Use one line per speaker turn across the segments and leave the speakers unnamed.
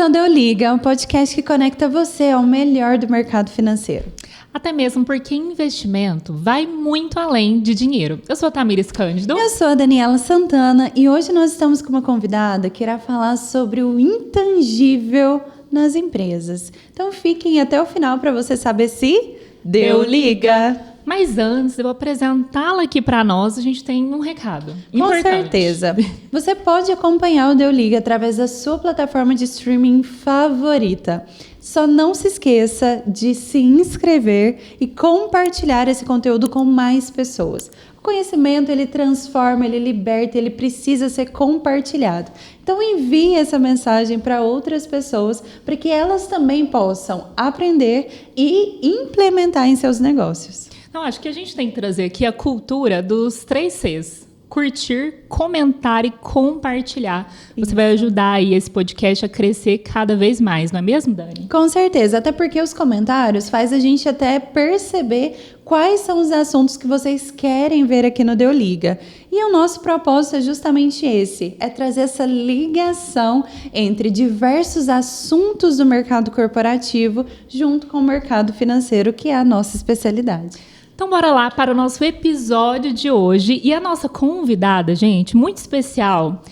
ao Deu Liga, um podcast que conecta você ao melhor do mercado financeiro.
Até mesmo porque investimento vai muito além de dinheiro. Eu sou a Tamires Cândido.
Eu sou a Daniela Santana e hoje nós estamos com uma convidada que irá falar sobre o intangível nas empresas. Então fiquem até o final para você saber se Deu Liga.
Mas antes de eu apresentá-la aqui para nós, a gente tem um recado importante.
Com certeza. Você pode acompanhar o Deu Liga através da sua plataforma de streaming favorita. Só não se esqueça de se inscrever e compartilhar esse conteúdo com mais pessoas. O conhecimento, ele transforma, ele liberta, ele precisa ser compartilhado. Então envie essa mensagem para outras pessoas para que elas também possam aprender e implementar em seus negócios.
Então, acho que a gente tem que trazer aqui a cultura dos 3 Cs. Curtir, comentar e compartilhar. Você vai ajudar aí esse podcast a crescer cada vez mais, não é mesmo, Dani?
Com certeza, até porque os comentários faz a gente até perceber quais são os assuntos que vocês querem ver aqui no Deu Liga. E o nosso propósito é justamente esse, é trazer essa ligação entre diversos assuntos do mercado corporativo junto com o mercado financeiro, que é a nossa especialidade.
Então, bora lá para o nosso episódio de hoje. E a nossa convidada, gente, muito especial,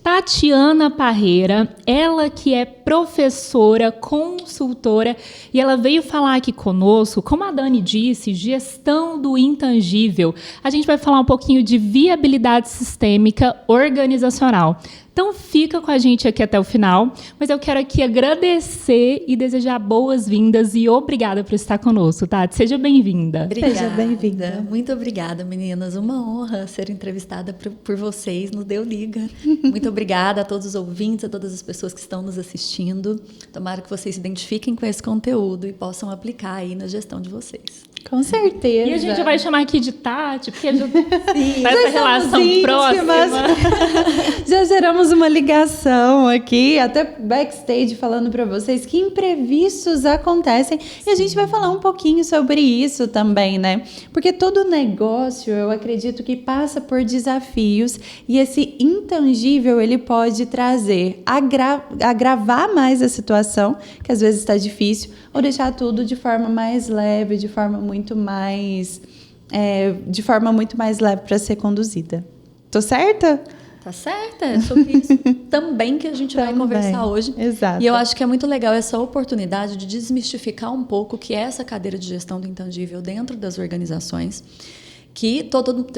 Tatiana Parreira, ela que é professora, consultora, e ela veio falar aqui conosco, como a Dani disse, gestão do intangível. A gente vai falar um pouquinho de viabilidade sistêmica organizacional. Então fica com a gente aqui até o final, mas eu quero aqui agradecer e desejar boas-vindas e obrigada por estar conosco, Tati. Seja bem-vinda.
Obrigada.
Seja bem-vinda.
Muito obrigada, meninas. Uma honra ser entrevistada por vocês no Deu Liga. Muito obrigada a todos os ouvintes, a todas as pessoas que estão nos assistindo. Tomara que vocês se identifiquem com esse conteúdo e possam aplicar aí na gestão de vocês.
Com certeza.
E a gente vai chamar aqui de Tati, porque já
Sim,
essa relação próxima.
Já geramos uma ligação aqui, até backstage, falando para vocês que imprevistos acontecem. E a gente vai falar um pouquinho sobre isso também, né? Porque todo negócio, eu acredito que passa por desafios e esse intangível, ele pode trazer, agravar mais a situação, que às vezes está difícil, ou deixar tudo de forma mais leve, de forma muito mais leve para ser conduzida. Tô certa?
Tá certa? É sobre isso também que a gente vai conversar hoje.
Exato.
E eu acho que é muito legal essa oportunidade de desmistificar um pouco o que é essa cadeira de gestão do intangível dentro das organizações, que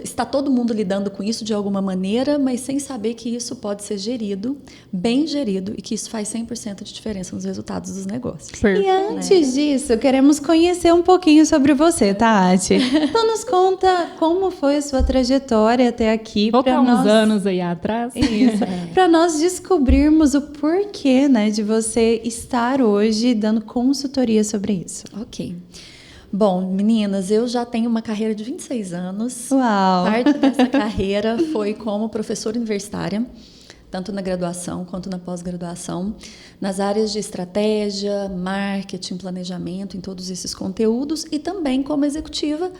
está todo mundo lidando com isso de alguma maneira, mas sem saber que isso pode ser gerido, bem gerido, e que isso faz 100% de diferença nos resultados dos negócios.
E antes disso, queremos conhecer um pouquinho sobre você, Tati. Então nos conta como foi a sua trajetória até aqui.
Voltar uns anos aí atrás.
Isso. Para nós descobrirmos o porquê, né, de você estar hoje dando consultoria sobre isso.
Ok. Bom, meninas, eu já tenho uma carreira de 26 anos.
Uau!
Parte dessa carreira foi como professora universitária, tanto na graduação quanto na pós-graduação, nas áreas de estratégia, marketing, planejamento, em todos esses conteúdos, e também como executiva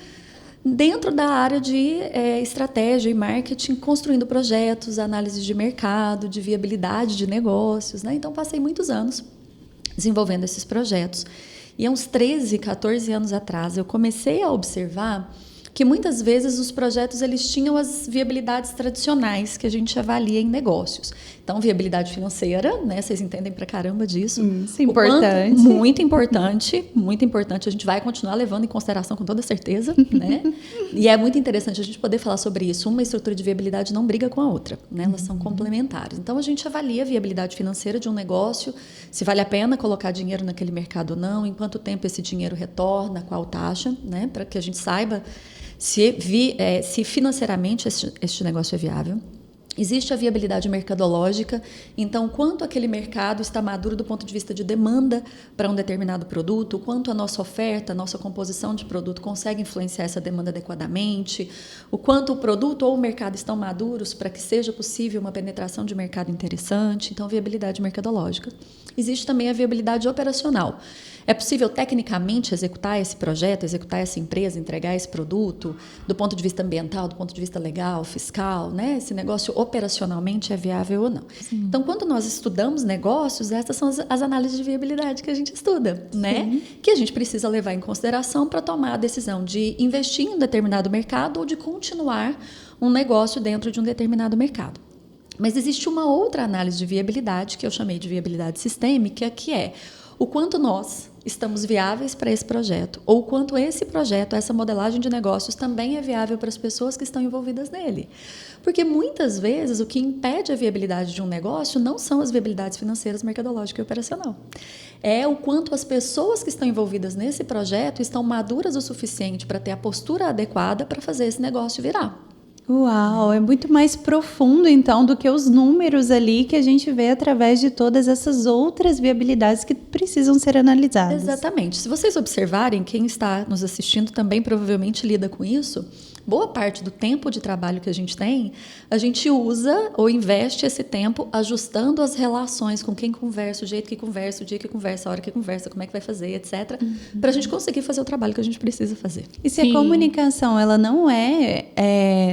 dentro da área de estratégia e marketing, construindo projetos, análise de mercado, de viabilidade de negócios, né? Então, passei muitos anos desenvolvendo esses projetos. E há uns 13, 14 anos atrás, eu comecei a observar que muitas vezes os projetos eles tinham as viabilidades tradicionais que a gente avalia em negócios. Então, viabilidade financeira, né? Vocês entendem pra caramba disso.
Isso é importante.
Muito importante, muito importante. A gente vai continuar levando em consideração com toda certeza, né? E é muito interessante a gente poder falar sobre isso. Uma estrutura de viabilidade não briga com a outra, né? Elas são complementares. Então, a gente avalia a viabilidade financeira de um negócio, se vale a pena colocar dinheiro naquele mercado ou não, em quanto tempo esse dinheiro retorna, qual taxa, né? Para que a gente saiba se financeiramente este negócio é viável. Existe a viabilidade mercadológica, então quanto aquele mercado está maduro do ponto de vista de demanda para um determinado produto, quanto a nossa oferta, a nossa composição de produto consegue influenciar essa demanda adequadamente, o quanto o produto ou o mercado estão maduros para que seja possível uma penetração de mercado interessante, então viabilidade mercadológica. Existe também a viabilidade operacional. É possível tecnicamente executar esse projeto, executar essa empresa, entregar esse produto do ponto de vista ambiental, do ponto de vista legal, fiscal, né? Esse negócio operacionalmente é viável ou não. Sim. Então, quando nós estudamos negócios, essas são as análises de viabilidade que a gente estuda, né? Que a gente precisa levar em consideração para tomar a decisão de investir em um determinado mercado ou de continuar um negócio dentro de um determinado mercado. Mas existe uma outra análise de viabilidade, que eu chamei de viabilidade sistêmica, que é o quanto nós estamos viáveis para esse projeto, ou o quanto esse projeto, essa modelagem de negócios também é viável para as pessoas que estão envolvidas nele. Porque muitas vezes o que impede a viabilidade de um negócio não são as viabilidades financeiras, mercadológica e operacional. É o quanto as pessoas que estão envolvidas nesse projeto estão maduras o suficiente para ter a postura adequada para fazer esse negócio virar.
Uau, é muito mais profundo, então, do que os números ali que a gente vê através de todas essas outras viabilidades que precisam ser analisadas.
Exatamente. Se vocês observarem, quem está nos assistindo também provavelmente lida com isso, boa parte do tempo de trabalho que a gente usa ou investe esse tempo ajustando as relações com quem conversa, o jeito que conversa, o dia que conversa, a hora que conversa, como é que vai fazer, etc. Para a gente conseguir fazer o trabalho que a gente precisa fazer.
E se a comunicação ela não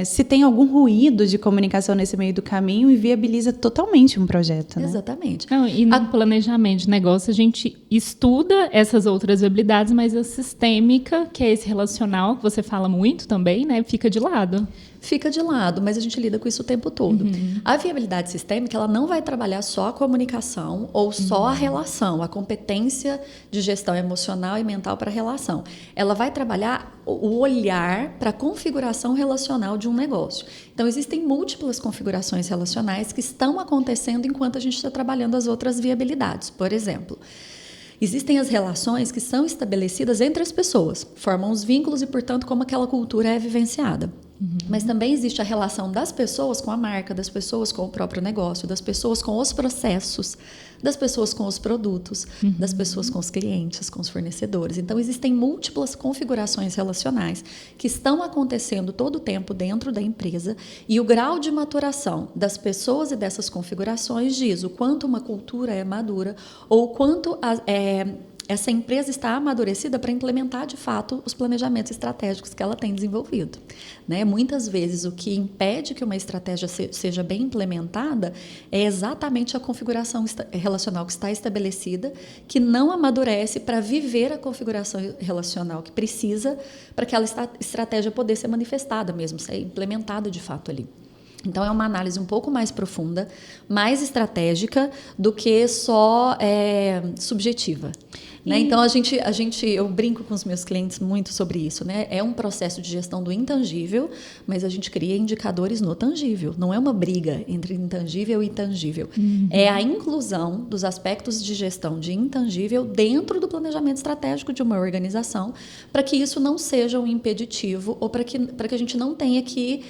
se tem algum ruído de comunicação nesse meio do caminho, inviabiliza totalmente um projeto, né?
Exatamente.
Não, e no planejamento de negócio a gente estuda essas outras viabilidades, mas a sistêmica, que é esse relacional, que você fala muito também, né? Fica de lado.
Fica de lado, mas a gente lida com isso o tempo todo. A viabilidade sistêmica, ela não vai trabalhar só a comunicação ou só a relação, a competência de gestão emocional e mental para a relação. Ela vai trabalhar o olhar para a configuração relacional de um negócio. Então, existem múltiplas configurações relacionais que estão acontecendo enquanto a gente está trabalhando as outras viabilidades. Por exemplo, existem as relações que são estabelecidas entre as pessoas, formam os vínculos e, portanto, como aquela cultura é vivenciada. Mas também existe a relação das pessoas com a marca, das pessoas com o próprio negócio, das pessoas com os processos, das pessoas com os produtos, das pessoas com os clientes, com os fornecedores. Então, existem múltiplas configurações relacionais que estão acontecendo todo o tempo dentro da empresa e o grau de maturação das pessoas e dessas configurações diz o quanto uma cultura é madura ou o quanto essa empresa está amadurecida para implementar, de fato, os planejamentos estratégicos que ela tem desenvolvido. Né? Muitas vezes, o que impede que uma estratégia seja bem implementada é exatamente a configuração relacional que está estabelecida, que não amadurece para viver a configuração relacional que precisa para aquela estratégia poder ser manifestada mesmo, ser implementada de fato ali. Então, é uma análise um pouco mais profunda, mais estratégica do que só subjetiva. Né? Então, eu brinco com os meus clientes muito sobre isso. Né? É um processo de gestão do intangível, mas a gente cria indicadores no tangível. Não é uma briga entre intangível e tangível. É a inclusão dos aspectos de gestão de intangível dentro do planejamento estratégico de uma organização, para que isso não seja um impeditivo ou para que a gente não tenha que...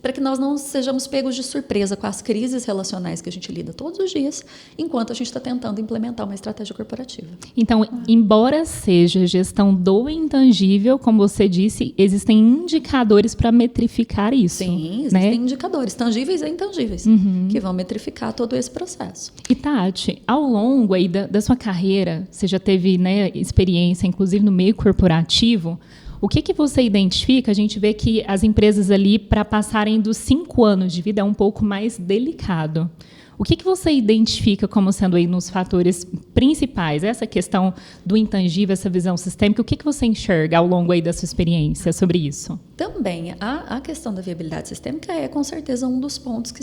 para que nós não sejamos pegos de surpresa com as crises relacionais que a gente lida todos os dias, enquanto a gente está tentando implementar uma estratégia corporativa.
Então, embora seja gestão do intangível, como você disse, existem indicadores para metrificar isso.
Sim, existem indicadores, tangíveis e intangíveis, que vão metrificar todo esse processo.
E, Tati, ao longo aí da sua carreira, você já teve, né, experiência, inclusive no meio corporativo. O que você identifica? A gente vê que as empresas ali, para passarem dos 5 anos de vida, é um pouco mais delicado. O que você identifica como sendo aí nos fatores principais? Essa questão do intangível, essa visão sistêmica, o que você enxerga ao longo aí da sua experiência sobre isso?
Também, a questão da viabilidade sistêmica é, com certeza, um dos pontos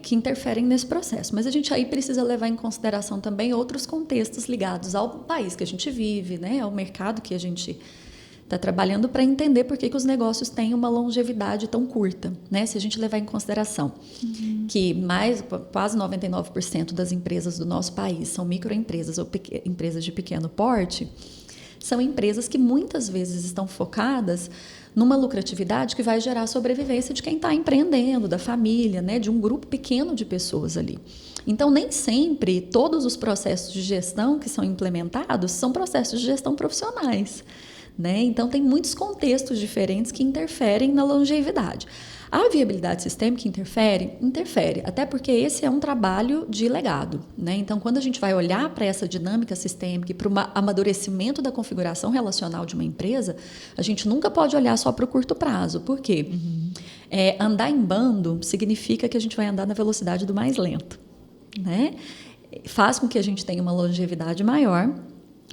que interferem nesse processo. Mas a gente aí precisa levar em consideração também outros contextos ligados ao país que a gente vive, né, ao mercado que a gente está trabalhando, para entender por que os negócios têm uma longevidade tão curta, né? Se a gente levar em consideração que quase 99% das empresas do nosso país são microempresas ou empresas de pequeno porte, são empresas que muitas vezes estão focadas numa lucratividade que vai gerar a sobrevivência de quem está empreendendo, da família, né? De um grupo pequeno de pessoas ali. Então, nem sempre todos os processos de gestão que são implementados são processos de gestão profissionais. Né? Então, tem muitos contextos diferentes que interferem na longevidade. A viabilidade sistêmica interfere, até porque esse é um trabalho de legado. Né? Então, quando a gente vai olhar para essa dinâmica sistêmica e para o amadurecimento da configuração relacional de uma empresa, a gente nunca pode olhar só para o curto prazo. Por quê? Andar em bando significa que a gente vai andar na velocidade do mais lento, né? Faz com que a gente tenha uma longevidade maior,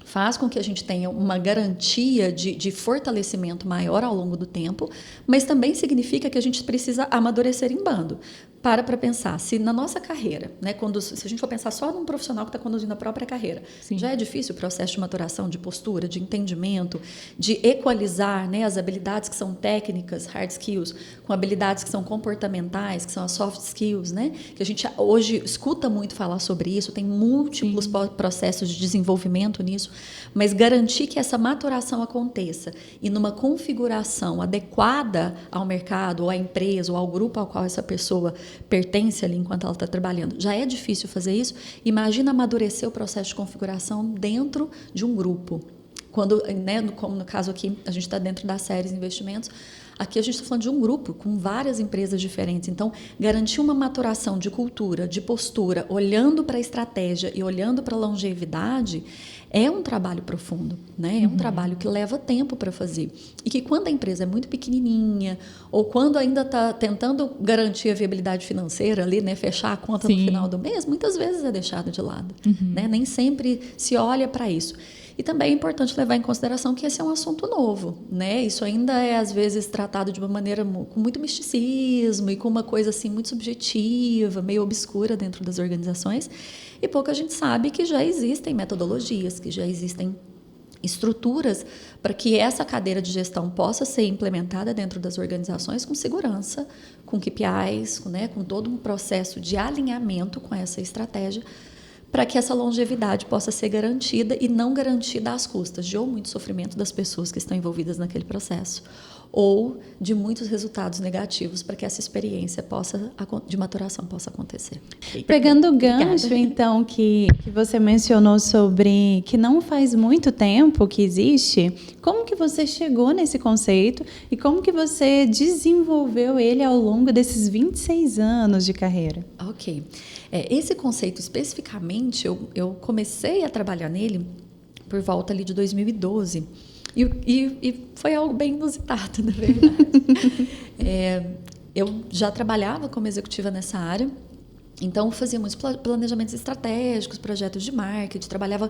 faz com que a gente tenha uma garantia de fortalecimento maior ao longo do tempo, mas também significa que a gente precisa amadurecer em bando. Para pensar, se na nossa carreira, né, se a gente for pensar só num profissional que está conduzindo a própria carreira, Sim. já é difícil o processo de maturação, de postura, de entendimento, de equalizar, né, as habilidades que são técnicas, hard skills, com habilidades que são comportamentais, que são as soft skills, né, que a gente hoje escuta muito falar sobre isso, tem múltiplos processos de desenvolvimento nisso, mas garantir que essa maturação aconteça e numa configuração adequada ao mercado, ou à empresa, ou ao grupo ao qual essa pessoa pertence ali enquanto ela está trabalhando. Já é difícil fazer isso. Imagina amadurecer o processo de configuração dentro de um grupo. Quando, né, como no caso aqui, a gente está dentro da Ceres Investimentos, aqui a gente está falando de um grupo com várias empresas diferentes. Então, garantir uma maturação de cultura, de postura, olhando para a estratégia e olhando para a longevidade, é um trabalho profundo, né? É um trabalho que leva tempo para fazer. E que quando a empresa é muito pequenininha, ou quando ainda está tentando garantir a viabilidade financeira ali, né? Fechar a conta no final do mês, muitas vezes é deixado de lado. Né? Nem sempre se olha para isso. E também é importante levar em consideração que esse é um assunto novo, né? Isso ainda é, às vezes, tratado de uma maneira com muito misticismo e com uma coisa assim muito subjetiva, meio obscura dentro das organizações. E pouca gente sabe que já existem metodologias, que já existem estruturas para que essa cadeira de gestão possa ser implementada dentro das organizações com segurança, com KPIs, com todo um processo de alinhamento com essa estratégia, para que essa longevidade possa ser garantida e não garantida às custas de ou muito sofrimento das pessoas que estão envolvidas naquele processo, ou de muitos resultados negativos para que essa experiência de maturação possa acontecer.
Pegando o gancho, então, que você mencionou sobre que não faz muito tempo que existe, como que você chegou nesse conceito e como que você desenvolveu ele ao longo desses 26 anos de carreira?
Ok. Esse conceito especificamente, eu comecei a trabalhar nele por volta ali de 2012. E foi algo bem inusitado, na verdade. Eu já trabalhava como executiva nessa área, então fazia muitos planejamentos estratégicos, projetos de marketing, trabalhava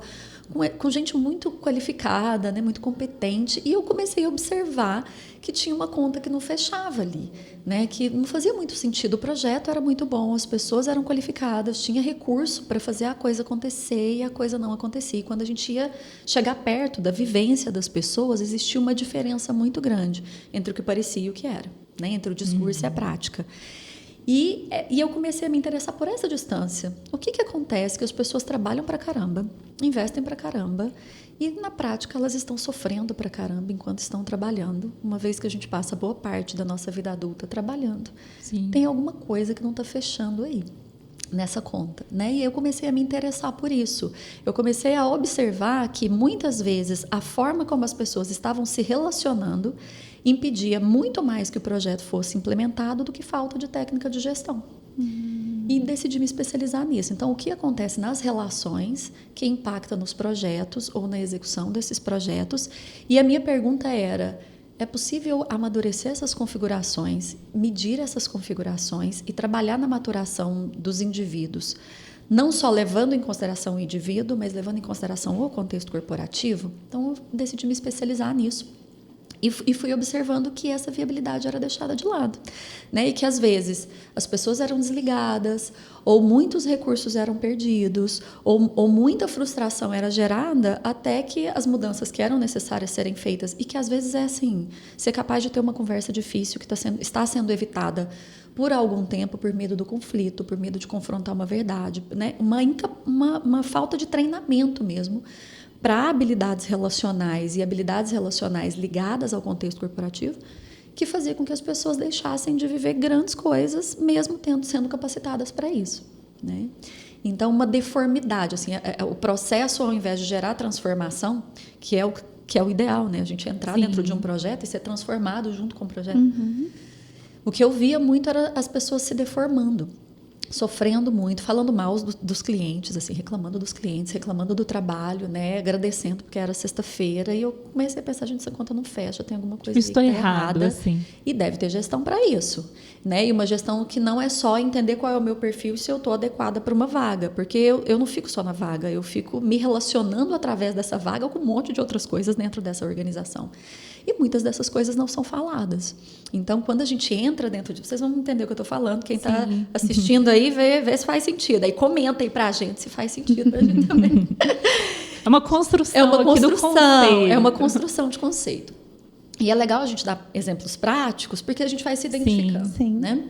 com gente muito qualificada, né, muito competente, e eu comecei a observar que tinha uma conta que não fechava ali, né, que não fazia muito sentido. O projeto era muito bom, as pessoas eram qualificadas, tinha recurso para fazer a coisa acontecer e a coisa não acontecia. E quando a gente ia chegar perto da vivência das pessoas, existia uma diferença muito grande entre o que parecia e o que era, né, entre o discurso e a prática. E eu comecei a me interessar por essa distância. O que acontece? Que as pessoas trabalham pra caramba, investem pra caramba, e na prática elas estão sofrendo pra caramba enquanto estão trabalhando, uma vez que a gente passa boa parte da nossa vida adulta trabalhando. Sim. Tem alguma coisa que não está fechando aí nessa conta, né? E eu comecei a me interessar por isso. Eu comecei a observar que muitas vezes a forma como as pessoas estavam se relacionando impedia muito mais que o projeto fosse implementado do que falta de técnica de gestão. E decidi me especializar nisso. Então, o que acontece nas relações que impacta nos projetos ou na execução desses projetos? E a minha pergunta era: é possível amadurecer essas configurações, medir essas configurações e trabalhar na maturação dos indivíduos, não só levando em consideração o indivíduo, mas levando em consideração o contexto corporativo? Então, eu decidi me especializar nisso. E fui observando que essa viabilidade era deixada de lado, né? E que, às vezes, as pessoas eram desligadas, ou muitos recursos eram perdidos, ou muita frustração era gerada até que as mudanças que eram necessárias serem feitas. E que, às vezes, é assim, ser capaz de ter uma conversa difícil que está sendo evitada por algum tempo, por medo do conflito, por medo de confrontar uma verdade, né? Uma falta de treinamento mesmo, para habilidades relacionais e habilidades relacionais ligadas ao contexto corporativo, que fazia com que as pessoas deixassem de viver grandes coisas, mesmo sendo capacitadas para isso, né? Então, uma deformidade, assim, o processo, ao invés de gerar transformação, que é o ideal, né? A gente entrar dentro de um projeto e ser transformado junto com o projeto. O que eu via muito era as pessoas se deformando. sofrendo muito, falando mal dos clientes, assim, reclamando dos clientes, reclamando do trabalho, né, agradecendo porque era sexta-feira, e eu comecei a pensar, gente, essa conta não fecha, tem alguma coisa
Estou
aí que tá
errado,
errada,
assim.
e deve ter gestão para isso, né, e uma gestão que não é só entender qual é o meu perfil e se eu estou adequada para uma vaga, porque eu não fico só na vaga, eu fico me relacionando através dessa vaga com um monte de outras coisas dentro dessa organização. E muitas dessas coisas não são faladas. Então, quando a gente entra dentro de... Vocês vão entender o que eu estou falando. Quem está assistindo aí, vê se faz sentido. Aí comenta aí para a gente se faz sentido para a gente também.
É uma construção
É uma
aqui do
construção,
conceito.
é uma construção de conceito. E é legal a gente dar exemplos práticos, porque a gente vai se identificando.
Sim.
Né?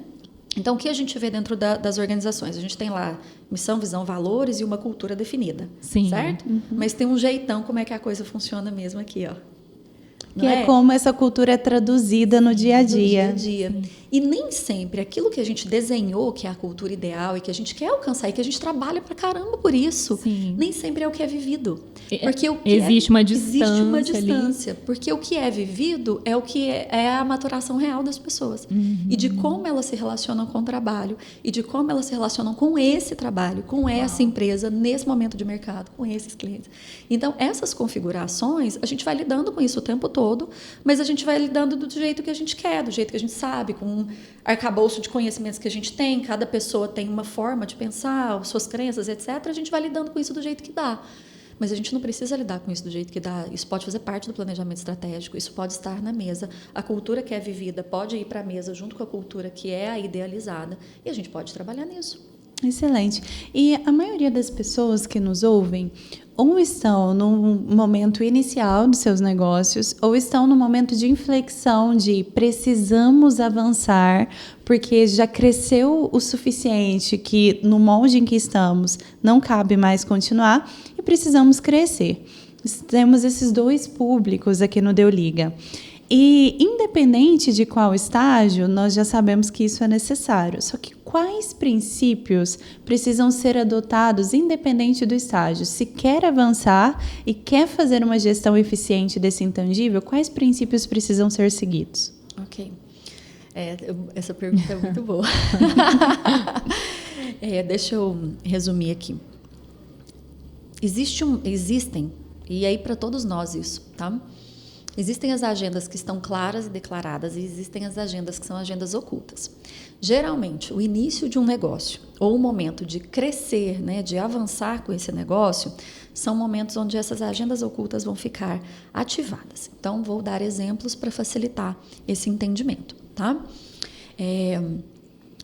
Então, o que a gente vê dentro das organizações? A gente tem lá missão, visão, valores e uma cultura definida.
Sim.
Certo? Mas tem um jeitão como é que a coisa funciona mesmo aqui, ó.
Que é como essa cultura é traduzida no dia a dia.
No dia a dia. E nem sempre aquilo que a gente desenhou, que é a cultura ideal e que a gente quer alcançar e que a gente trabalha pra caramba por isso, nem sempre é o que é vivido. Porque o que
existe uma distância.
Existe uma distância. Porque o que é vivido é o que é a maturação real das pessoas. E de como elas se relacionam com o trabalho. E de como elas se relacionam com esse trabalho, com essa empresa, nesse momento de mercado, com esses clientes. Então, essas configurações, a gente vai lidando com isso o tempo todo, mas a gente vai lidando do jeito que a gente quer, do jeito que a gente sabe, com um arcabouço de conhecimentos que a gente tem, cada pessoa tem uma forma de pensar, suas crenças, etc. A gente vai lidando com isso do jeito que dá. Mas a gente não precisa lidar com isso do jeito que dá. Isso pode fazer parte do planejamento estratégico, isso pode estar na mesa. A cultura que é vivida pode ir para a mesa junto com a cultura que é a idealizada, e a gente pode trabalhar nisso.
Excelente. E a maioria das pessoas que nos ouvem ou estão no momento inicial dos seus negócios ou estão no momento de inflexão de precisamos avançar porque já cresceu o suficiente que no molde em que estamos não cabe mais continuar e precisamos crescer. Temos esses dois públicos aqui no Deu Liga. E, independente de qual estágio, nós já sabemos que isso é necessário. Só que quais princípios precisam ser adotados, independente do estágio? Se quer avançar e quer fazer uma gestão eficiente desse intangível, quais princípios precisam ser seguidos?
Ok. Essa pergunta é muito boa. Deixa eu resumir aqui. Existem, e aí para todos nós isso, tá? Existem as agendas que estão claras e declaradas e existem as agendas que são agendas ocultas. Geralmente, o início de um negócio ou o momento de crescer, né, de avançar com esse negócio, são momentos onde essas agendas ocultas vão ficar ativadas. Então, vou dar exemplos para facilitar esse entendimento, tá?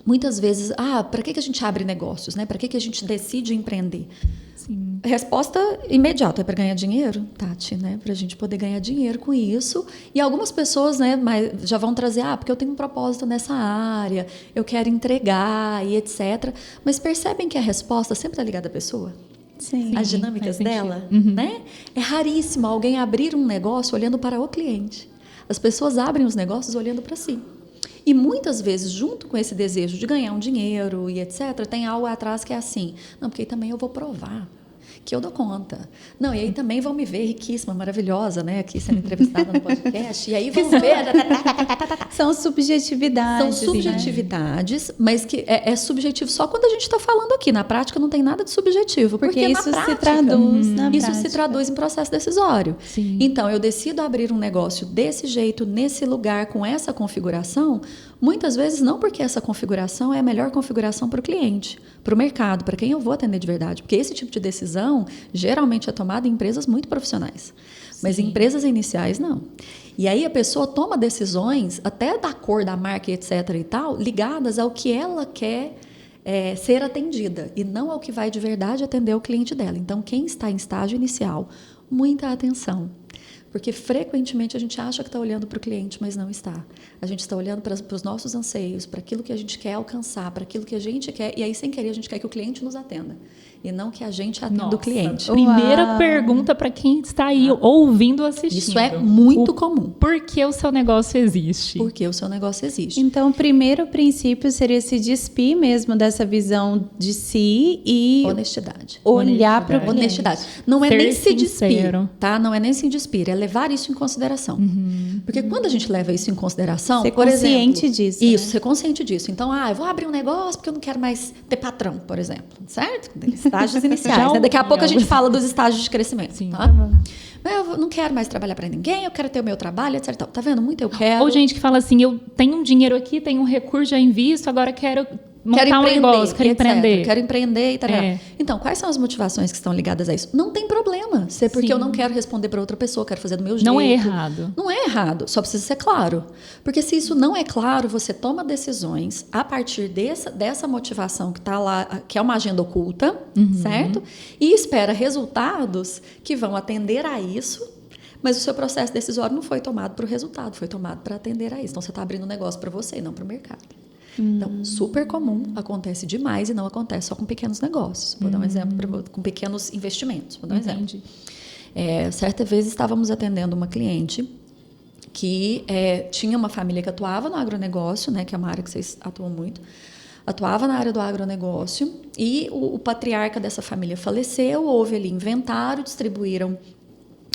Muitas vezes, para que a gente abre negócios, né? Para que a gente decide empreender?
Sim.
Resposta imediata, é para ganhar dinheiro, Tati, né? Para a gente poder ganhar dinheiro com isso. E algumas pessoas, né, já vão trazer, porque eu tenho um propósito nessa área, eu quero entregar e etc. Mas percebem que a resposta sempre está ligada à pessoa?
Sim.
As dinâmicas dela, né? É raríssimo alguém abrir um negócio olhando para o cliente. As pessoas abrem os negócios olhando para si. E muitas vezes, junto com esse desejo de ganhar um dinheiro e etc., tem algo atrás que é assim, não, porque aí também eu vou provar que eu dou conta. Não, e aí também vão me ver riquíssima, maravilhosa, né? Aqui sendo entrevistada no podcast. E aí vão ver...
São subjetividades.
São subjetividades, mas que é subjetivo só quando a gente está falando aqui. Na prática não tem nada de subjetivo. Porque
isso
na prática,
se traduz na
isso
prática.
se traduz em processo decisório.
Sim.
Então, eu decido abrir um negócio desse jeito, nesse lugar, com essa configuração, muitas vezes não porque essa configuração é a melhor configuração para o cliente, para o mercado, para quem eu vou atender de verdade. Porque esse tipo de decisão geralmente é tomada em empresas muito profissionais. Mas em empresas iniciais, não. E aí a pessoa toma decisões, até da cor da marca, etc. e tal, ligadas ao que ela quer ser atendida, e não ao que vai de verdade atender o cliente dela. Então, quem está em estágio inicial, muita atenção. Porque frequentemente a gente acha que está olhando para o cliente, mas não está. A gente está olhando para os nossos anseios, para aquilo que a gente quer alcançar, para aquilo que a gente quer, e aí, sem querer, a gente quer que o cliente nos atenda. E não que a gente atenda o cliente.
Primeira pergunta para quem está aí ouvindo, assistindo.
Isso é muito comum.
Por que o seu negócio existe?
Porque o seu negócio existe.
Então, o primeiro princípio seria se despir mesmo dessa visão de si e
honestidade.
Olhar para o cliente.
Honestidade. Não é
Ser
nem se
sincero.
despir, tá? Não é nem se despir, é levar isso em consideração. Porque quando a gente leva isso em consideração,
Ser
por
consciente
exemplo,
disso,
isso,
né?
ser consciente disso. Então, eu vou abrir um negócio porque eu não quero mais ter patrão, por exemplo, certo? Estágios iniciais, né? Daqui a pouco a gente fala dos estágios de crescimento,
Sim.
tá? Eu não quero mais trabalhar para ninguém, eu quero ter o meu trabalho, etc. Tá vendo? Muito eu quero.
Ou gente que fala assim, eu tenho um dinheiro aqui, tenho um recurso, já invisto, agora quero montar um negócio, quero empreender.
Quero empreender e tal.
É.
Então, quais são as motivações que estão ligadas a isso? Não tem problema. Se é porque
Sim.
eu não quero responder para outra pessoa, quero fazer do meu jeito.
Não é errado.
Não é errado, só precisa ser claro. Porque se isso não é claro, você toma decisões a partir dessa motivação que está lá, que é uma agenda oculta, certo? E espera resultados que vão atender a isso, mas o seu processo decisório não foi tomado para o resultado, foi tomado para atender a isso. Então, você está abrindo um negócio para você e não para o mercado. Então, super comum, acontece demais e não acontece só com pequenos negócios. Vou dar um exemplo, com pequenos investimentos. Vou dar um exemplo. Certa vez estávamos atendendo uma cliente que tinha uma família que atuava no agronegócio, né, que é uma área que vocês atuam muito, atuava na área do agronegócio e o patriarca dessa família faleceu, houve ali inventário, distribuíram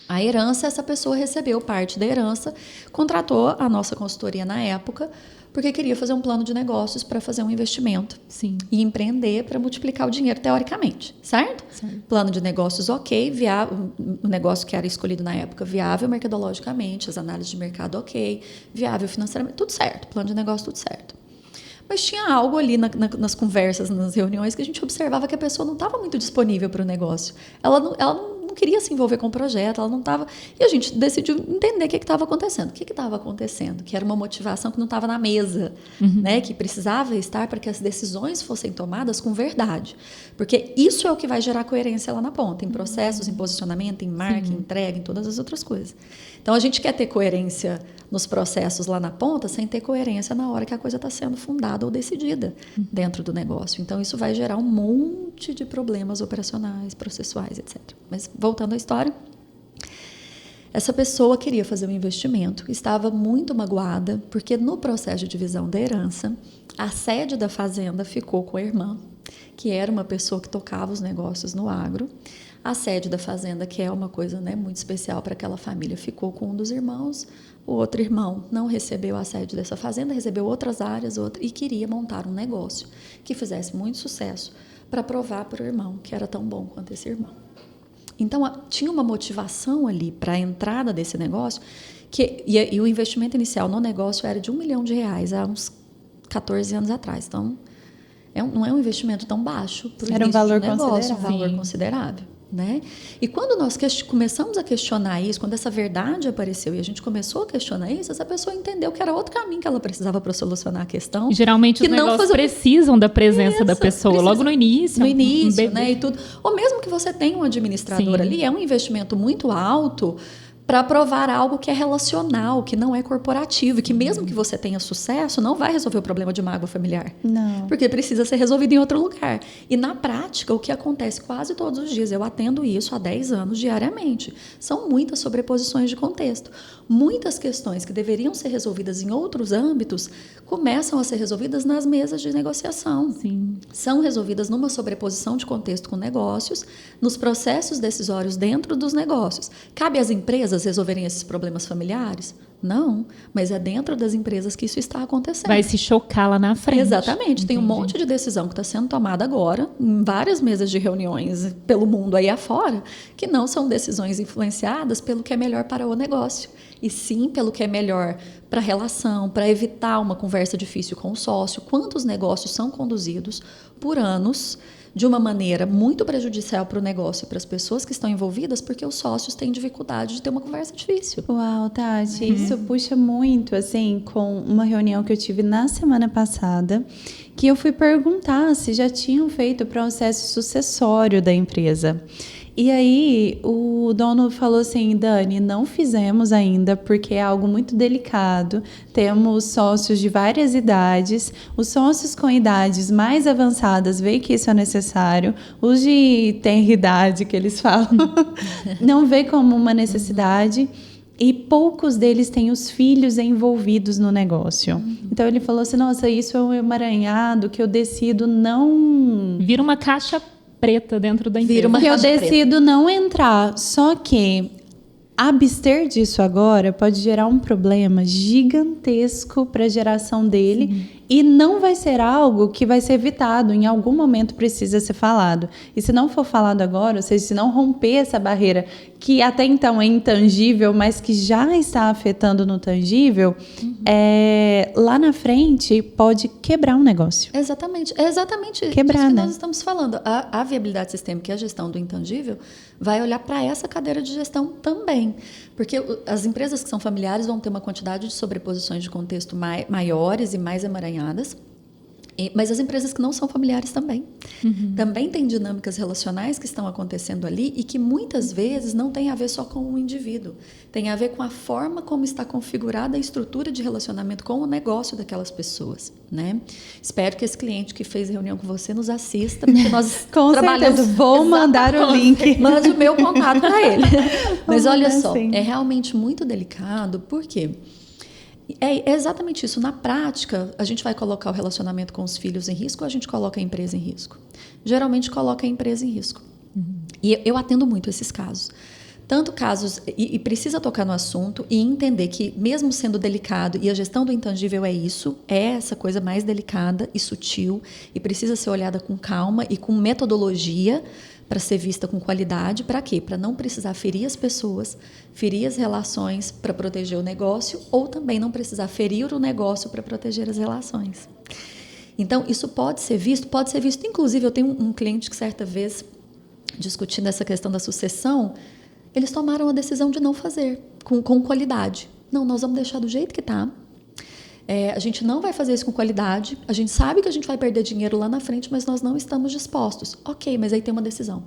a herança, essa pessoa recebeu parte da herança, contratou a nossa consultoria na época, porque queria fazer um plano de negócios para fazer um investimento.
Sim.
E empreender para multiplicar o dinheiro teoricamente, certo? Plano de negócios ok, o negócio que era escolhido na época viável mercadologicamente, as análises de mercado ok, viável financeiramente, tudo certo, plano de negócio tudo certo. Mas tinha algo ali nas conversas, nas reuniões, que a gente observava que a pessoa não estava muito disponível para o negócio. Ela não queria se envolver com o projeto, ela não estava... E a gente decidiu entender o que estava acontecendo. O que estava acontecendo? Que era uma motivação que não estava na mesa, né? Que precisava estar para que as decisões fossem tomadas com verdade. Porque isso é o que vai gerar coerência lá na ponta, em processos, em posicionamento, em marca, em entrega, em todas as outras coisas. Então, a gente quer ter coerência nos processos lá na ponta, sem ter coerência na hora que a coisa está sendo fundada ou decidida dentro do negócio. Então, isso vai gerar um monte de problemas operacionais, processuais, etc. Mas, voltando à história, essa pessoa queria fazer um investimento, estava muito magoada, porque no processo de divisão da herança, a sede da fazenda ficou com a irmã, que era uma pessoa que tocava os negócios no agro. A sede da fazenda, que é uma coisa, né, muito especial para aquela família, ficou com um dos irmãos. O outro irmão não recebeu a sede dessa fazenda, recebeu outras áreas e queria montar um negócio que fizesse muito sucesso para provar para o irmão que era tão bom quanto esse irmão. Então, tinha uma motivação ali para a entrada desse negócio, e o investimento inicial no negócio era de R$1 milhão há uns 14 anos atrás. Então, não é um investimento tão baixo para o início de negócio, um valor considerável. Né? E quando nós começamos a questionar isso, quando essa verdade apareceu e a gente começou a questionar isso, essa pessoa entendeu que era outro caminho que ela precisava para solucionar a questão.
E geralmente os negócios precisam da presença da pessoa logo no início.
No início, né? E tudo. Ou mesmo que você tenha um administrador ali, é um investimento muito alto para provar algo que é relacional, que não é corporativo, e que mesmo que você tenha sucesso, não vai resolver o problema de mágoa familiar.
Não.
Porque precisa ser resolvido em outro lugar. E na prática, o que acontece quase todos os dias, eu atendo isso há 10 anos diariamente, são muitas sobreposições de contexto. Muitas questões que deveriam ser resolvidas em outros âmbitos começam a ser resolvidas nas mesas de negociação.
Sim.
São resolvidas numa sobreposição de contexto com negócios, nos processos decisórios dentro dos negócios. Cabe às empresas resolverem esses problemas familiares? Não, mas é dentro das empresas que isso está acontecendo.
Vai se chocar lá na frente.
Exatamente.
Entendi.
Tem um monte de decisão que está sendo tomada agora, em várias mesas de reuniões pelo mundo aí afora, que não são decisões influenciadas pelo que é melhor para o negócio, e sim pelo que é melhor para a relação, para evitar uma conversa difícil com o sócio. Quantos negócios são conduzidos por anos de uma maneira muito prejudicial para o negócio e para as pessoas que estão envolvidas, porque os sócios têm dificuldade de ter uma conversa difícil.
Uau, Tati, isso puxa muito, assim, com uma reunião que eu tive na semana passada, que eu fui perguntar se já tinham feito o processo sucessório da empresa. E aí, o dono falou assim, Dani, não fizemos ainda porque é algo muito delicado. Temos sócios de várias idades. Os sócios com idades mais avançadas veem que isso é necessário. Os de tenra idade, que eles falam, não vê como uma necessidade. E poucos deles têm os filhos envolvidos no negócio. Então, ele falou assim, nossa, isso é um emaranhado que eu decido não...
Vira uma caixa preta dentro da empresa.
Que eu decido não entrar. Só que abster disso agora pode gerar um problema gigantesco para a geração dele. Sim. E não vai ser algo que vai ser evitado, em algum momento precisa ser falado. E se não for falado agora, ou seja, se não romper essa barreira que até então é intangível, mas que já está afetando no tangível, lá na frente pode quebrar um negócio.
Exatamente. É exatamente
quebrar,
isso que
né?
nós estamos falando. A viabilidade sistêmica e a gestão do intangível vai olhar para essa cadeira de gestão também. Porque as empresas que são familiares vão ter uma quantidade de sobreposições de contexto maiores e mais emaranhadas. Mas as empresas que não são familiares também. Também têm dinâmicas relacionais que estão acontecendo ali e que muitas vezes não tem a ver só com o indivíduo. Tem a ver com a forma como está configurada a estrutura de relacionamento com o negócio daquelas pessoas, né? Espero que esse cliente que fez reunião com você nos assista, porque nós
com
trabalhamos...
certeza, vou mandar o link.
Mande o meu contato para ele. Mas olha só, é realmente muito delicado, por quê? É exatamente isso. Na prática, a gente vai colocar o relacionamento com os filhos em risco ou a gente coloca a empresa em risco? Geralmente coloca a empresa em risco. E eu atendo muito esses casos. Tanto casos, e precisa tocar no assunto e entender que, mesmo sendo delicado, e a gestão do intangível é isso, é essa coisa mais delicada e sutil, e precisa ser olhada com calma e com metodologia, para ser vista com qualidade. Para quê? Para não precisar ferir as pessoas, ferir as relações para proteger o negócio, ou também não precisar ferir o negócio para proteger as relações. Então, isso pode ser visto, inclusive, eu tenho um cliente que certa vez, discutindo essa questão da sucessão, eles tomaram a decisão de não fazer, com qualidade. Não, nós vamos deixar do jeito que está. A gente não vai fazer isso com qualidade, a gente sabe que a gente vai perder dinheiro lá na frente, mas nós não estamos dispostos. Ok, mas aí tem uma decisão.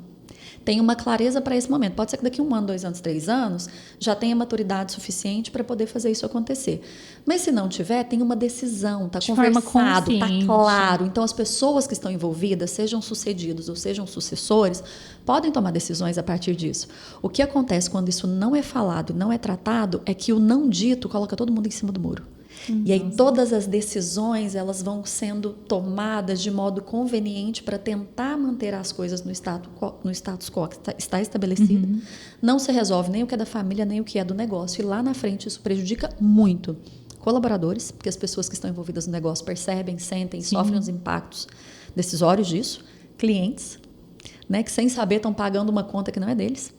Tem uma clareza para esse momento. Pode ser que daqui 1 ano, 2 anos, 3 anos, já tenha maturidade suficiente para poder fazer isso acontecer. Mas se não tiver, tem uma decisão, está conversado, está claro. Então, as pessoas que estão envolvidas, sejam sucedidos ou sejam sucessores, podem tomar decisões a partir disso. O que acontece quando isso não é falado e não é tratado é que o não dito coloca todo mundo em cima do muro. E aí todas as decisões elas vão sendo tomadas de modo conveniente para tentar manter as coisas no status quo que está estabelecido. Não se resolve nem o que é da família, nem o que é do negócio. E lá na frente isso prejudica muito colaboradores, porque as pessoas que estão envolvidas no negócio percebem, sentem, sofrem os impactos decisórios disso. Clientes, né, que sem saber estão pagando uma conta que não é deles.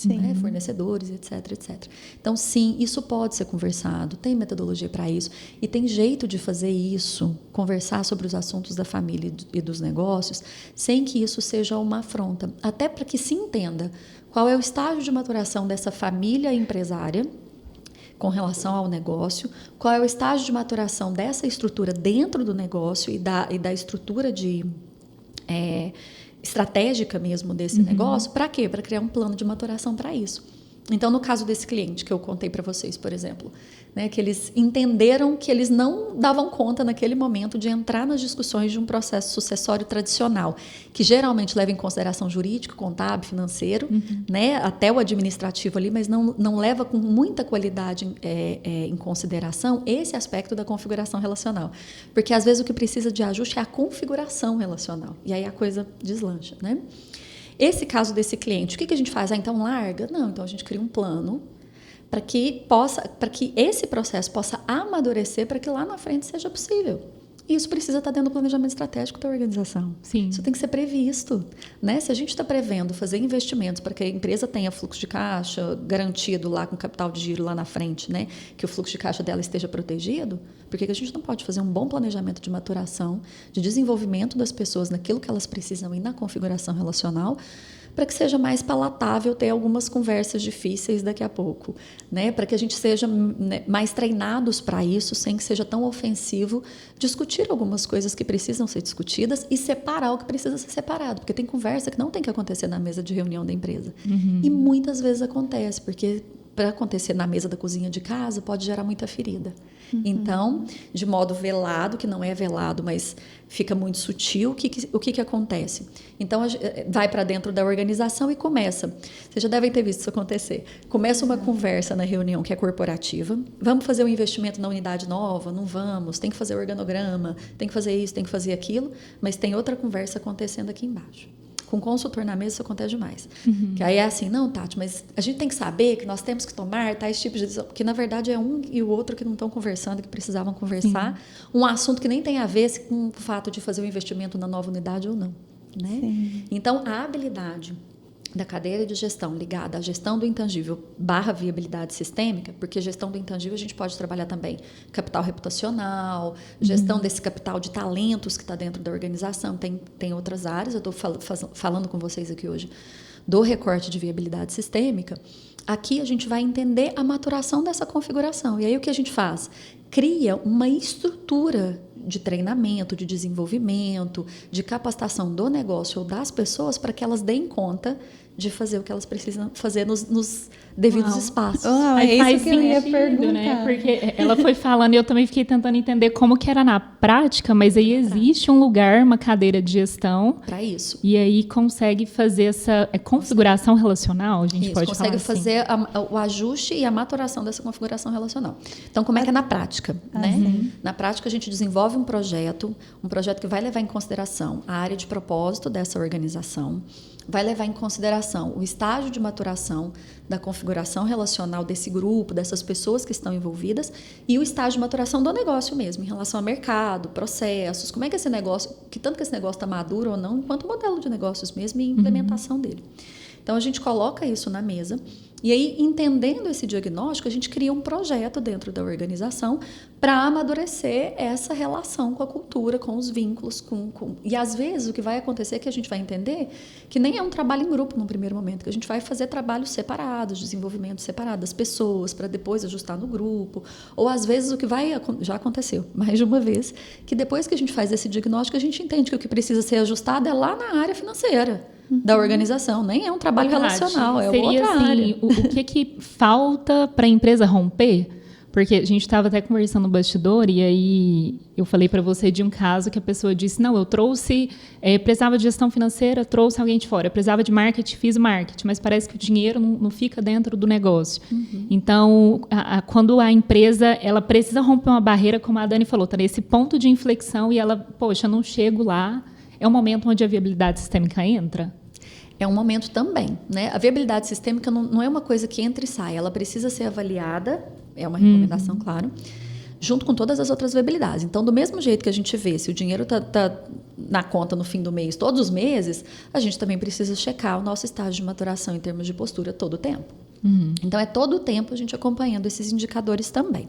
Né, fornecedores, etc, etc. Então, sim, isso pode ser conversado, tem metodologia para isso e tem jeito de fazer isso, conversar sobre os assuntos da família e dos negócios, sem que isso seja uma afronta. Até para que se entenda qual é o estágio de maturação dessa família empresária com relação ao negócio, qual é o estágio de maturação dessa estrutura dentro do negócio e da estrutura de... estratégica mesmo desse negócio, para quê? Para criar um plano de maturação para isso. Então, no caso desse cliente que eu contei para vocês, por exemplo, né, que eles entenderam que eles não davam conta naquele momento de entrar nas discussões de um processo sucessório tradicional, que geralmente leva em consideração jurídico, contábil, financeiro, né, até o administrativo ali, mas não leva com muita qualidade em consideração esse aspecto da configuração relacional. Porque, às vezes, o que precisa de ajuste é a configuração relacional. E aí a coisa deslancha, né? Esse caso desse cliente, o que a gente faz? Então larga? Não, então a gente cria um plano para que esse processo possa amadurecer para que lá na frente seja possível. E isso precisa estar dentro do planejamento estratégico da organização.
Sim.
Isso tem que ser previsto, né? Se a gente está prevendo fazer investimentos para que a empresa tenha fluxo de caixa garantido lá com capital de giro lá na frente, né? Que o fluxo de caixa dela esteja protegido, por que a gente não pode fazer um bom planejamento de maturação, de desenvolvimento das pessoas naquilo que elas precisam e na configuração relacional, para que seja mais palatável ter algumas conversas difíceis daqui a pouco, né? Para que a gente seja, né, mais treinados para isso, sem que seja tão ofensivo, discutir algumas coisas que precisam ser discutidas e separar o que precisa ser separado, porque tem conversa que não tem que acontecer na mesa de reunião da empresa. E muitas vezes acontece, porque para acontecer na mesa da cozinha de casa pode gerar muita ferida. Então, de modo velado, que não é velado, mas fica muito sutil, o que acontece? Então, vai para dentro da organização e começa. Vocês já devem ter visto isso acontecer. Começa uma conversa na reunião que é corporativa. Vamos fazer um investimento na unidade nova? Não vamos. Tem que fazer organograma, tem que fazer isso, tem que fazer aquilo. Mas tem outra conversa acontecendo aqui embaixo. Com consultor na mesa, isso acontece demais. Que aí é assim, não, Tati, mas a gente tem que saber que nós temos que tomar tais tipos de decisão. Porque, na verdade, é um e o outro que não estão conversando, que precisavam conversar. Um assunto que nem tem a ver com o fato de fazer o investimento na nova unidade ou não. Né? Então, a habilidade da cadeira de gestão ligada à gestão do intangível / viabilidade sistêmica, porque gestão do intangível a gente pode trabalhar também capital reputacional, gestão desse capital de talentos que está dentro da organização, tem outras áreas, eu estou falando com vocês aqui hoje do recorte de viabilidade sistêmica. Aqui a gente vai entender a maturação dessa configuração. E aí o que a gente faz? Cria uma estrutura de treinamento, de desenvolvimento, de capacitação do negócio ou das pessoas para que elas deem conta de fazer o que elas precisam fazer nos devidos espaços.
É isso que eu ia perguntar.
Né? Porque ela foi falando e eu também fiquei tentando entender como que era na prática, mas aí existe um lugar, uma cadeira de gestão.
Para isso.
E aí consegue fazer essa configuração relacional, a gente
isso,
pode
consegue
falar assim.
fazer o ajuste e a maturação dessa configuração relacional. Então, como é que é na prática? Né? Na prática, a gente desenvolve um projeto que vai levar em consideração a área de propósito dessa organização, vai levar em consideração o estágio de maturação da configuração relacional desse grupo, dessas pessoas que estão envolvidas, e o estágio de maturação do negócio mesmo, em relação ao mercado, processos, como é que esse negócio, que tanto que esse negócio está maduro ou não, enquanto modelo de negócios mesmo e implementação dele. Então, a gente coloca isso na mesa e aí, entendendo esse diagnóstico, a gente cria um projeto dentro da organização para amadurecer essa relação com a cultura, com os vínculos. E, às vezes, o que vai acontecer é que a gente vai entender que nem é um trabalho em grupo no primeiro momento, que a gente vai fazer trabalhos separados, desenvolvimento separado das pessoas, para depois ajustar no grupo. Ou, às vezes, o que já aconteceu mais de uma vez, que depois que a gente faz esse diagnóstico, a gente entende que o que precisa ser ajustado é lá na área financeira da organização, nem é um trabalho relacional, é outra área.
O que falta para a empresa romper? Porque a gente estava até conversando no bastidor e aí eu falei para você de um caso que a pessoa disse, não, eu trouxe, precisava de gestão financeira, trouxe alguém de fora, eu precisava de marketing, fiz marketing, mas parece que o dinheiro não fica dentro do negócio. Então, quando a empresa ela precisa romper uma barreira, como a Dani falou, está nesse ponto de inflexão e ela, poxa, não chego lá, é um momento onde a viabilidade sistêmica entra?
É um momento também, né? A viabilidade sistêmica não é uma coisa que entra e sai, ela precisa ser avaliada, é uma recomendação, claro, junto com todas as outras viabilidades. Então, do mesmo jeito que a gente vê se o dinheiro está na conta no fim do mês, todos os meses, a gente também precisa checar o nosso estágio de maturação em termos de postura todo o tempo. Então, é todo o tempo a gente acompanhando esses indicadores também.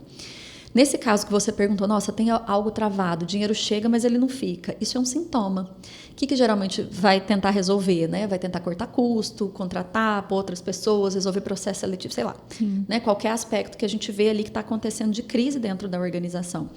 Nesse caso que você perguntou, nossa, tem algo travado, o dinheiro chega, mas ele não fica. Isso é um sintoma. O que geralmente vai tentar resolver? Né? Vai tentar cortar custo, contratar outras pessoas, resolver processo seletivo, sei lá. Né? Qualquer aspecto que a gente vê ali que está acontecendo de crise dentro da organização.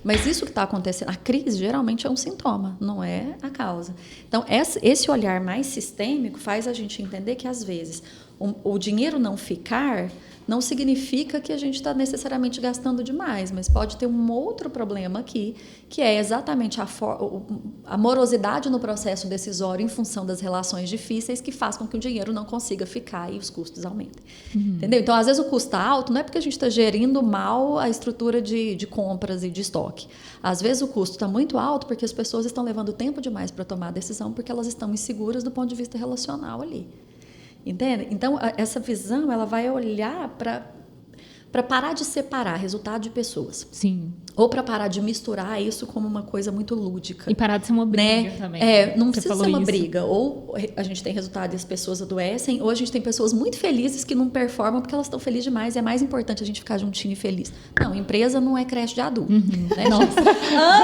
Mas isso que está acontecendo, a crise geralmente é um sintoma, não é a causa. Então, esse olhar mais sistêmico faz a gente entender que, às vezes, o dinheiro não ficar não significa que a gente está necessariamente gastando demais, mas pode ter um outro problema aqui, que é exatamente a morosidade no processo decisório em função das relações difíceis que faz com que o dinheiro não consiga ficar e os custos aumentem. Entendeu? Então, às vezes, o custo está alto não é porque a gente está gerindo mal a estrutura de compras e de estoque. Às vezes, o custo está muito alto porque as pessoas estão levando tempo demais para tomar a decisão porque elas estão inseguras do ponto de vista relacional ali. Entende? Então, essa visão ela vai olhar para parar de separar resultado de pessoas.
Sim.
Ou para parar de misturar isso como uma coisa muito lúdica.
E parar de ser uma briga, né? Também.
Não precisa ser uma briga. Ou a gente tem resultado e as pessoas adoecem, ou a gente tem pessoas muito felizes que não performam porque elas estão felizes demais e é mais importante a gente ficar juntinho e feliz. Não, empresa não é creche de adulto. Né?
Nossa.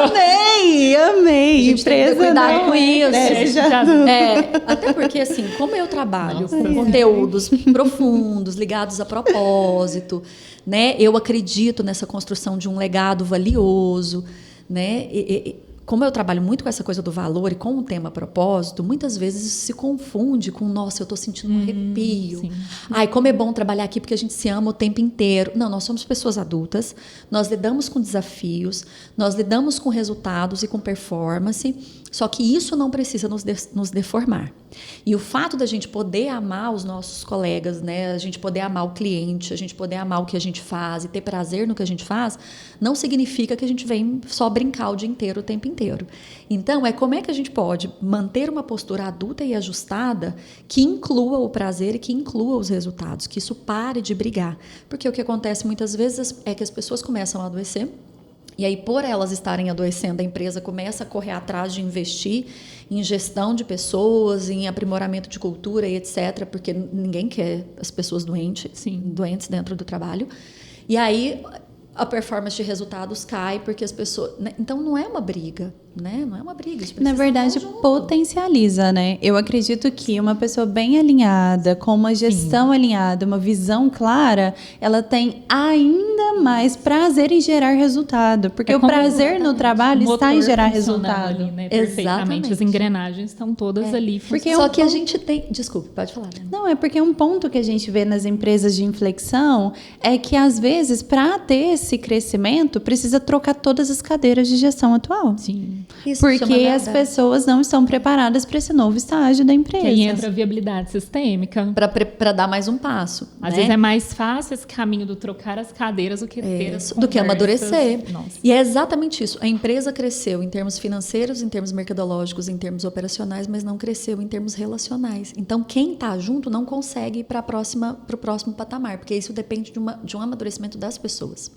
Amei! A gente
empresa tem que cuidar com isso.
É,
até porque, assim, como eu trabalho com conteúdos profundos, ligados a propósito, né? Eu acredito nessa construção de um legado valioso, né? Como eu trabalho muito com essa coisa do valor e com o tema propósito, muitas vezes isso se confunde com, nossa, eu estou sentindo um arrepio.
Sim.
Ai, como é bom trabalhar aqui porque a gente se ama o tempo inteiro. Não, nós somos pessoas adultas, nós lidamos com desafios, nós lidamos com resultados e com performance. Só que isso não precisa nos deformar. E o fato da gente poder amar os nossos colegas, né? A gente poder amar o cliente, a gente poder amar o que a gente faz e ter prazer no que a gente faz, não significa que a gente vem só brincar o dia inteiro, o tempo inteiro. Então, como é que a gente pode manter uma postura adulta e ajustada que inclua o prazer e que inclua os resultados, que isso pare de brigar. Porque o que acontece muitas vezes é que as pessoas começam a adoecer. E aí, por elas estarem adoecendo, a empresa começa a correr atrás de investir em gestão de pessoas, em aprimoramento de cultura e etc., porque ninguém quer as pessoas doentes dentro do trabalho. E aí, a performance de resultados cai porque as pessoas... Né? Então, não é uma briga, né? Não é uma briga.
Na verdade, potencializa, né? Eu acredito que uma pessoa bem alinhada, com uma gestão alinhada, uma visão clara, ela tem ainda mais prazer em gerar resultado. Porque o prazer no trabalho está em gerar resultado.
Ali, né? Perfeitamente. As engrenagens estão todas ali.
Porque
Só que a gente tem... Desculpe, pode falar. Né?
Não, é porque um ponto que a gente vê nas empresas de inflexão é que, às vezes, para ter esse crescimento, precisa trocar todas as cadeiras de gestão atual.
Sim.
Isso
porque as pessoas não estão preparadas para esse novo estágio da empresa.
Que aí entra a viabilidade sistêmica.
Para dar mais um passo.
Às vezes é mais fácil esse caminho do trocar as cadeiras do que ter as conversas.
Do que amadurecer.
Nossa.
E é exatamente isso. A empresa cresceu em termos financeiros, em termos mercadológicos, em termos operacionais, mas não cresceu em termos relacionais. Então, quem está junto não consegue ir para o próximo patamar, porque isso depende de um amadurecimento das pessoas.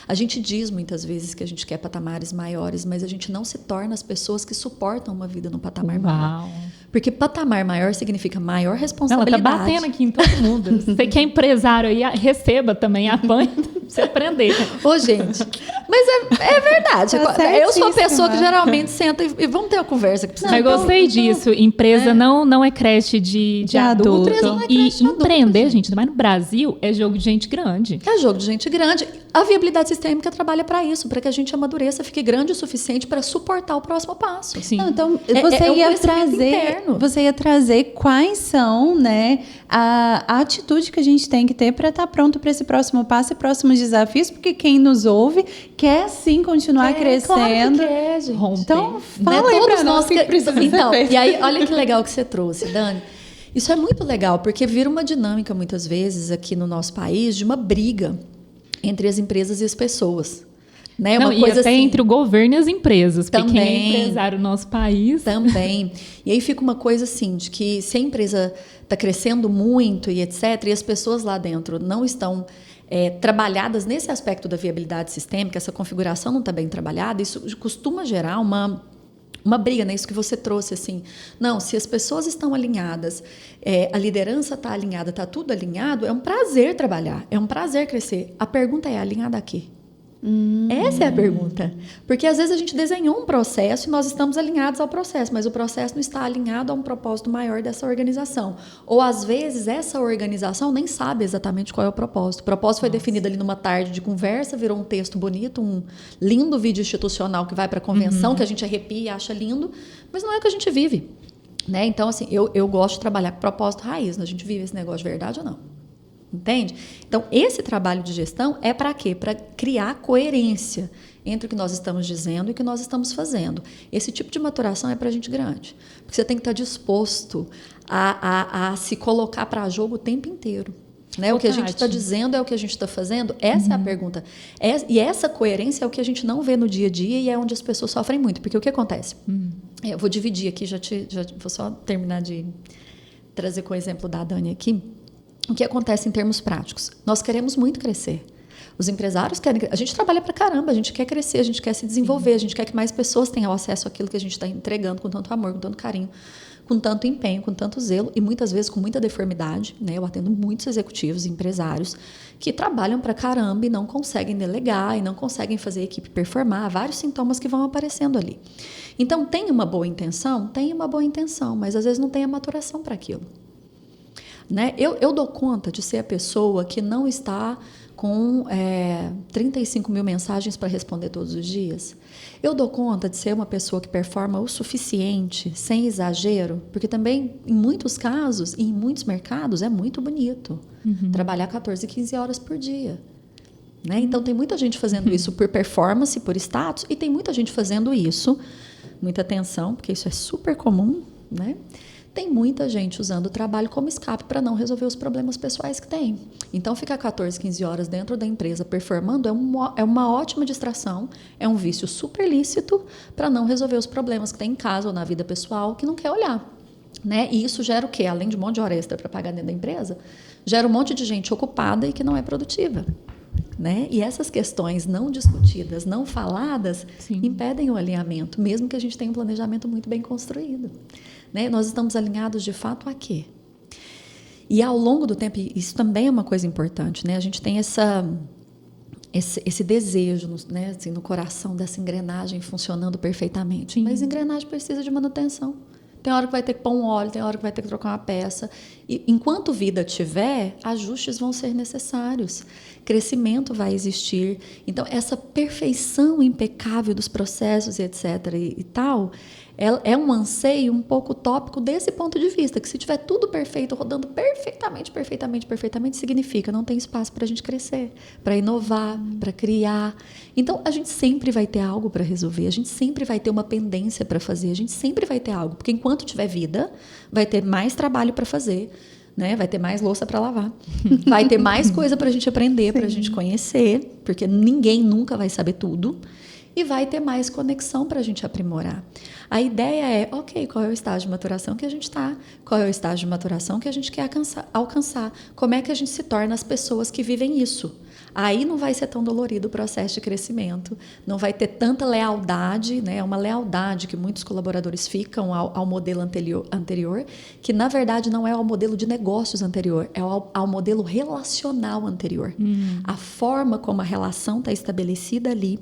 A gente diz muitas vezes que a gente quer patamares maiores, mas a gente não se torna as pessoas que suportam uma vida no patamar maior. Porque patamar maior significa maior responsabilidade.
Ela tá batendo aqui em todo mundo. Você que é empresário aí, receba também, apanha pra você aprender.
Ô, gente, mas é verdade. Eu sou a pessoa que geralmente senta e vamos ter uma conversa. Que precisa.
Eu gostei disso. Empresa não é creche de adulto.
Não é
E
creche de adulto,
empreender, gente, mas no Brasil é jogo de gente grande.
É jogo de gente grande. A viabilidade sistêmica trabalha para isso, para que a gente amadureça, fique grande o suficiente para suportar o próximo passo.
Sim.
Não, então, você ia trazer quais são, né, a atitude que a gente tem que ter para estar pronto para esse próximo passo e próximos desafios, porque quem nos ouve quer sim continuar crescendo.
Claro que quer, gente.
Então, fala aí para nós que precisa ser feito.
E aí, olha que legal que você trouxe, Dani. Isso é muito legal, porque vira uma dinâmica, muitas vezes, aqui no nosso país, de uma briga entre as empresas e as pessoas. Né?
Não,
uma
e
coisa
até
assim,
entre o governo e as empresas, porque
também,
quem é empresário no nosso país...
Também. E aí fica uma coisa assim, de que se a empresa está crescendo muito e etc., e as pessoas lá dentro não estão trabalhadas nesse aspecto da viabilidade sistêmica, essa configuração não está bem trabalhada, isso costuma gerar uma briga, né? Isso que você trouxe, assim. Não, se as pessoas estão alinhadas, a liderança está alinhada, está tudo alinhado, é um prazer trabalhar, é um prazer crescer. A pergunta é, alinhada a quê? Essa é a pergunta. Porque às vezes a gente desenhou um processo e nós estamos alinhados ao processo, mas o processo não está alinhado a um propósito maior dessa organização. Ou às vezes essa organização nem sabe exatamente qual é o propósito. O propósito foi definido ali numa tarde de conversa, virou um texto bonito, um lindo vídeo institucional que vai para a convenção, que a gente arrepia e acha lindo, mas não é o que a gente vive. Né? Então, assim, eu gosto de trabalhar com propósito raiz. Né? A gente vive esse negócio de verdade ou não? Entende? Então, esse trabalho de gestão é para quê? Para criar coerência entre o que nós estamos dizendo e o que nós estamos fazendo. Esse tipo de maturação é para gente grande. Porque você tem que estar disposto a se colocar para jogo o tempo inteiro. Né? O que a gente está dizendo é o que a gente está fazendo? Essa é a pergunta. E essa coerência é o que a gente não vê no dia a dia e é onde as pessoas sofrem muito. Porque o que acontece? Eu vou dividir aqui, vou só terminar de trazer com o exemplo da Dani aqui. O que acontece em termos práticos? Nós queremos muito crescer. Os empresários querem... A gente trabalha pra caramba, a gente quer crescer, a gente quer se desenvolver, a gente quer que mais pessoas tenham acesso àquilo que a gente está entregando com tanto amor, com tanto carinho, com tanto empenho, com tanto zelo e muitas vezes com muita deformidade. Né? Eu atendo muitos executivos e empresários que trabalham pra caramba e não conseguem delegar e não conseguem fazer a equipe performar, vários sintomas que vão aparecendo ali. Então, tem uma boa intenção? Tem uma boa intenção, mas às vezes não tem a maturação para aquilo. Né? Eu dou conta de ser a pessoa que não está com 35 mil mensagens para responder todos os dias. Eu dou conta de ser uma pessoa que performa o suficiente, sem exagero, porque também, em muitos casos, e em muitos mercados, é muito bonito trabalhar 14, 15 horas por dia. Né? Então, tem muita gente fazendo isso por performance, por status, e tem muita gente fazendo isso muita atenção, porque isso é super comum, né? Tem muita gente usando o trabalho como escape para não resolver os problemas pessoais que tem. Então, ficar 14, 15 horas dentro da empresa performando é uma ótima distração, é um vício super lícito para não resolver os problemas que tem em casa ou na vida pessoal que não quer olhar. Né? E isso gera o quê? Além de um monte de hora extra para pagar dentro da empresa, gera um monte de gente ocupada e que não é produtiva. Né? E essas questões não discutidas, não faladas, Sim. impedem o alinhamento, mesmo que a gente tenha um planejamento muito bem construído. Né? Nós estamos alinhados de fato a quê? E ao longo do tempo, isso também é uma coisa importante, né? A gente tem esse desejo, né? Assim, no coração dessa engrenagem funcionando perfeitamente. Sim. Mas a engrenagem precisa de manutenção. Tem hora que vai ter que pôr um óleo, tem hora que vai ter que trocar uma peça. E enquanto vida tiver, ajustes vão ser necessários. Crescimento vai existir. Então, essa perfeição impecável dos processos e etc. e tal, é um anseio um pouco utópico desse ponto de vista, que se tiver tudo perfeito, rodando perfeitamente, significa não tem espaço para a gente crescer, para inovar, para criar. Então, a gente sempre vai ter algo para resolver, a gente sempre vai ter uma pendência para fazer, a gente sempre vai ter algo, porque enquanto tiver vida, vai ter mais trabalho para fazer, né? Vai ter mais louça para lavar, vai ter mais coisa para a gente aprender, para a gente conhecer, porque ninguém nunca vai saber tudo, e vai ter mais conexão para a gente aprimorar. A ideia é, ok, qual é o estágio de maturação que a gente está? Qual é o estágio de maturação que a gente quer alcançar? Como é que a gente se torna as pessoas que vivem isso? Aí não vai ser tão dolorido o processo de crescimento, não vai ter tanta lealdade, né? Uma lealdade que muitos colaboradores ficam ao modelo anterior, que na verdade não é ao modelo de negócios anterior, é ao modelo relacional anterior. A forma como a relação está estabelecida ali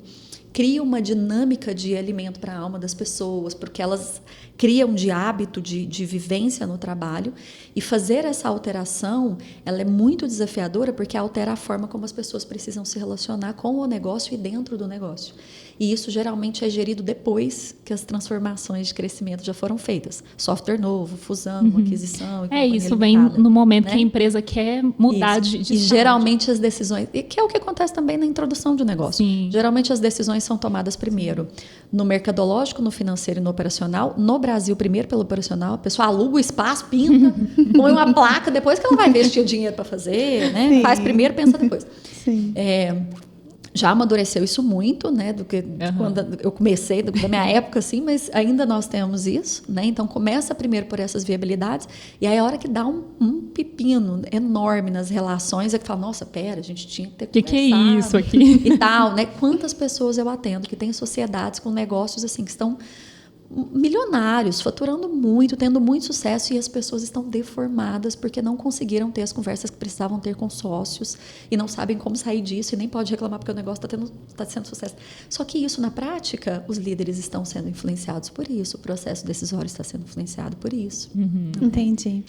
cria uma dinâmica de alimento para a alma das pessoas, porque elas criam de hábito, de vivência no trabalho, e fazer essa alteração, ela é muito desafiadora, porque altera a forma como as pessoas precisam se relacionar com o negócio e dentro do negócio. E isso geralmente é gerido depois que as transformações de crescimento já foram feitas. Software novo, fusão, aquisição.
Isso vem no momento, né? Que a empresa quer mudar de
E geralmente as decisões, e que é o que acontece também na introdução de um negócio. Sim. Geralmente as decisões são tomadas primeiro no mercadológico, no financeiro e no operacional. No Brasil, primeiro pelo operacional, a pessoa aluga o espaço, pinta, põe uma placa, depois que ela vai ver se tinha dinheiro para fazer, né? Sim. Faz primeiro, pensa depois. Sim. Já amadureceu isso muito, né, do que quando eu comecei, da minha época, assim, mas ainda nós temos isso, né? Então começa primeiro por essas viabilidades, e aí a hora que dá um pepino enorme nas relações, é que fala, nossa, pera, a gente tinha que ter conversado.
Que é isso aqui?
E tal, né? Quantas pessoas eu atendo que têm sociedades com negócios assim que estão milionários, faturando muito, tendo muito sucesso, e as pessoas estão deformadas porque não conseguiram ter as conversas que precisavam ter com sócios e não sabem como sair disso e nem pode reclamar porque o negócio está sendo sucesso. Só que isso, na prática, os líderes estão sendo influenciados por isso, o processo decisório está sendo influenciado por isso.
Entendi.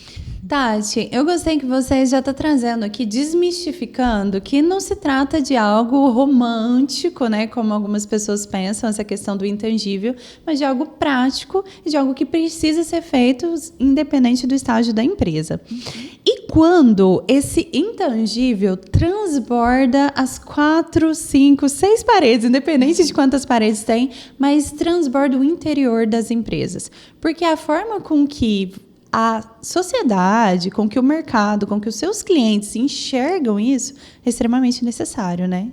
Tati, eu gostei que você já está trazendo aqui, desmistificando que não se trata de algo romântico, né, como algumas pessoas pensam, essa questão do intangível, mas de algo prático e de algo que precisa ser feito independente do estágio da empresa. E quando esse intangível transborda as 4, 5, 6 paredes, independente de quantas paredes tem, mas transborda o interior das empresas. Porque a forma com que a sociedade, com que o mercado, com que os seus clientes enxergam isso, é extremamente necessário, né?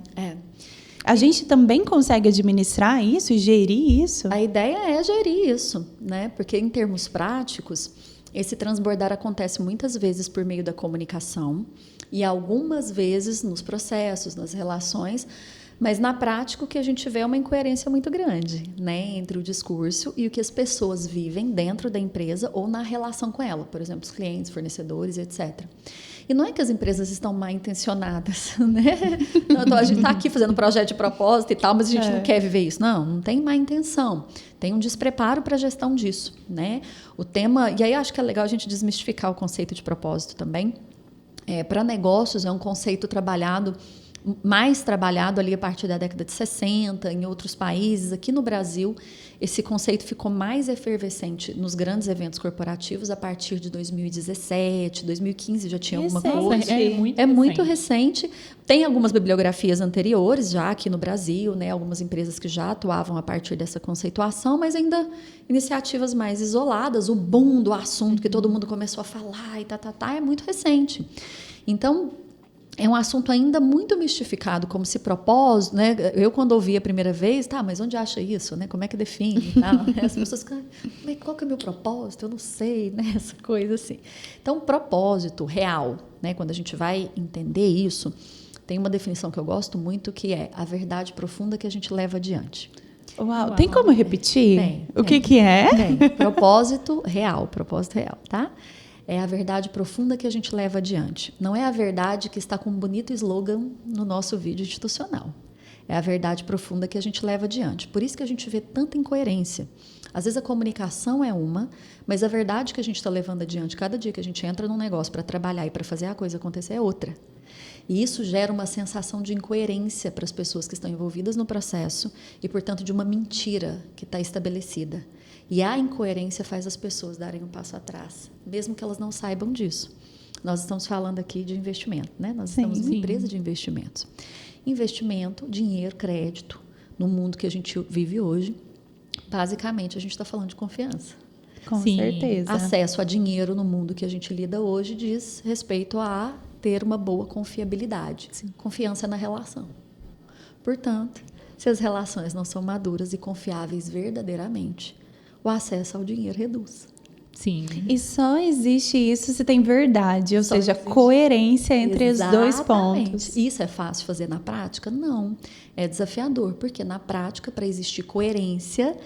A gente também consegue administrar isso e gerir isso?
A ideia é gerir isso, né? Porque em termos práticos, esse transbordar acontece muitas vezes por meio da comunicação e algumas vezes nos processos, nas relações, mas na prática o que a gente vê é uma incoerência muito grande, né? Entre o discurso e o que as pessoas vivem dentro da empresa ou na relação com ela, por exemplo, os clientes, fornecedores, etc. E não é que as empresas estão mal intencionadas, né? Então, a gente está aqui fazendo projeto de propósito e tal, mas a gente não quer viver isso. Não tem má intenção. Tem um despreparo para a gestão disso, né? O tema... E aí acho que é legal a gente desmistificar o conceito de propósito também. Para negócios é um conceito trabalhado mais trabalhado ali a partir da década de 60, em outros países. Aqui no Brasil, esse conceito ficou mais efervescente nos grandes eventos corporativos a partir de 2017, 2015 já tinha alguma coisa. É muito recente. Tem algumas bibliografias anteriores já aqui no Brasil, né? Algumas empresas que já atuavam a partir dessa conceituação, mas ainda iniciativas mais isoladas. O boom do assunto que todo mundo começou a falar e é muito recente. Então, é um assunto ainda muito mistificado, como se propósito, né? Eu, quando ouvi a primeira vez, mas onde acha isso, né? Como é que define? As pessoas ficam, qual que é o meu propósito? Eu não sei, né? Essa coisa assim. Então, propósito real, né? Quando a gente vai entender isso, tem uma definição que eu gosto muito, que é a verdade profunda que a gente leva adiante.
Uau, tem como repetir?
Tem.
O que é?
Tem. Propósito real, tá? É a verdade profunda que a gente leva adiante. Não é a verdade que está com um bonito slogan no nosso vídeo institucional. É a verdade profunda que a gente leva adiante. Por isso que a gente vê tanta incoerência. Às vezes a comunicação é uma, mas a verdade que a gente está levando adiante, cada dia que a gente entra num negócio para trabalhar e para fazer a coisa acontecer, é outra. E isso gera uma sensação de incoerência para as pessoas que estão envolvidas no processo e, portanto, de uma mentira que está estabelecida. E a incoerência faz as pessoas darem um passo atrás, mesmo que elas não saibam disso. Nós estamos falando aqui de investimento, né? Nós estamos numa empresa de investimentos. Investimento, dinheiro, crédito, no mundo que a gente vive hoje, basicamente a gente está falando de confiança.
Com certeza.
Acesso a dinheiro no mundo que a gente lida hoje diz respeito a ter uma boa confiabilidade, confiança na relação. Portanto, se as relações não são maduras e confiáveis verdadeiramente, o acesso ao dinheiro reduz.
Sim.
E só existe isso se tem verdade, ou seja, coerência entre os dois pontos.
Isso é fácil fazer na prática? Não. É desafiador, porque na prática, para existir coerência